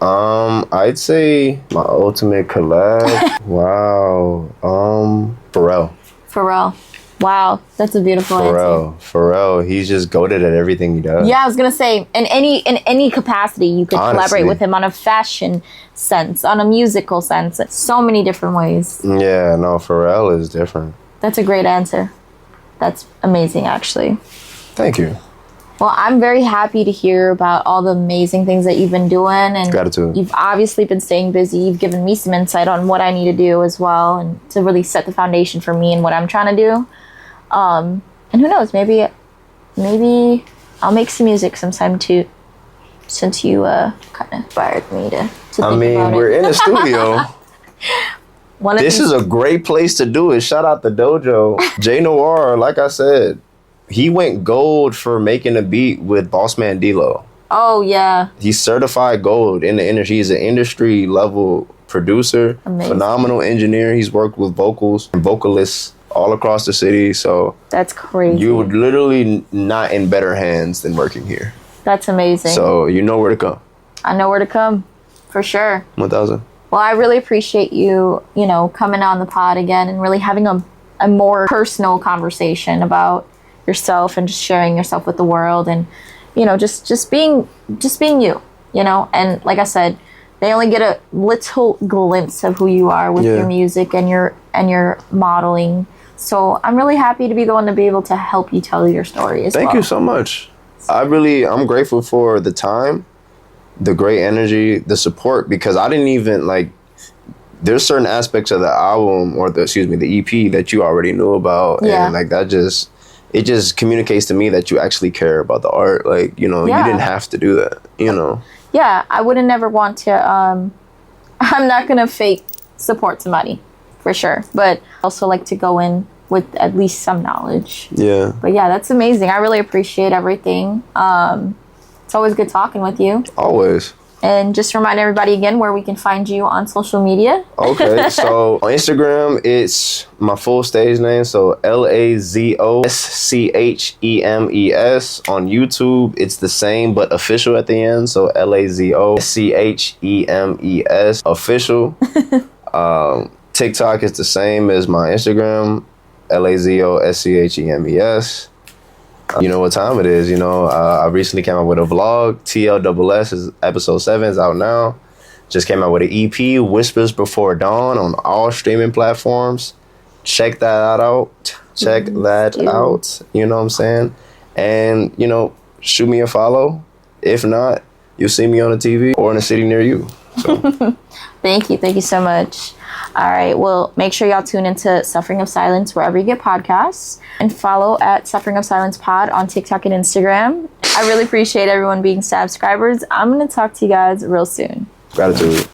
I'd say my ultimate collab. Wow. Pharrell. Wow, that's a beautiful answer. Pharrell, he's just goated at everything he does. Yeah, I was gonna say, in any capacity, you could collaborate with him on a fashion sense, on a musical sense, so many different ways. Yeah, no, Pharrell is different. That's a great answer. That's amazing, actually. Thank you. Well, I'm very happy to hear about all the amazing things that you've been doing, and gratitude. You've obviously been staying busy. You've given me some insight on what I need to do as well, and to really set the foundation for me and what I'm trying to do. And who knows, maybe I'll make some music sometime too, since you kind of inspired me to think about it. We're in a studio. This is a great place to do it. Shout out the dojo. J Noir, like I said, he went gold for making a beat with Bossman D-Lo. Oh, yeah. He's certified gold in the industry. He's an industry level producer. Amazing. Phenomenal engineer. He's worked with vocals and vocalists all across the city. So that's crazy. You would literally not in better hands than working here. That's amazing. So you know where to come. I know where to come, for sure. 1,000. Well, I really appreciate you, coming on the pod again and really having a a more personal conversation about yourself and just sharing yourself with the world, and just being you, and like I said, they only get a little glimpse of who you are with your music and your modeling. So I'm really happy to be the one to be able to help you tell your story as well. Thank you so much. I'm grateful for the time, the great energy, the support, because I didn't even there's certain aspects of the album or the EP that you already knew about. And it just communicates to me that you actually care about the art. You didn't have to do that, Yeah, I wouldn't never want to, I'm not going to fake support somebody, for sure. But I also like to go in with at least some knowledge. Yeah. But yeah, that's amazing. I really appreciate everything. It's always good talking with you. Always. And just remind everybody again where we can find you on social media. Okay, so on Instagram, it's my full stage name, so LazoSchemes. On YouTube, it's the same, but official at the end, so LazoSchemes official. TikTok is the same as my Instagram, LazoSchemes. You know what time it is, I recently came out with a vlog. TLSS is episode 7 is out now. Just came out with an EP, Whispers Before Dawn, on all streaming platforms. Check that out. Check that out. You know what I'm saying? And, shoot me a follow. If not, you'll see me on the TV or in a city near you. So. Thank you so much. All right, well, make sure y'all tune into Suffering of Silence wherever you get podcasts, and follow at Suffering of Silence Pod on TikTok and Instagram. I really appreciate everyone being subscribers. I'm going to talk to you guys real soon. Gratitude.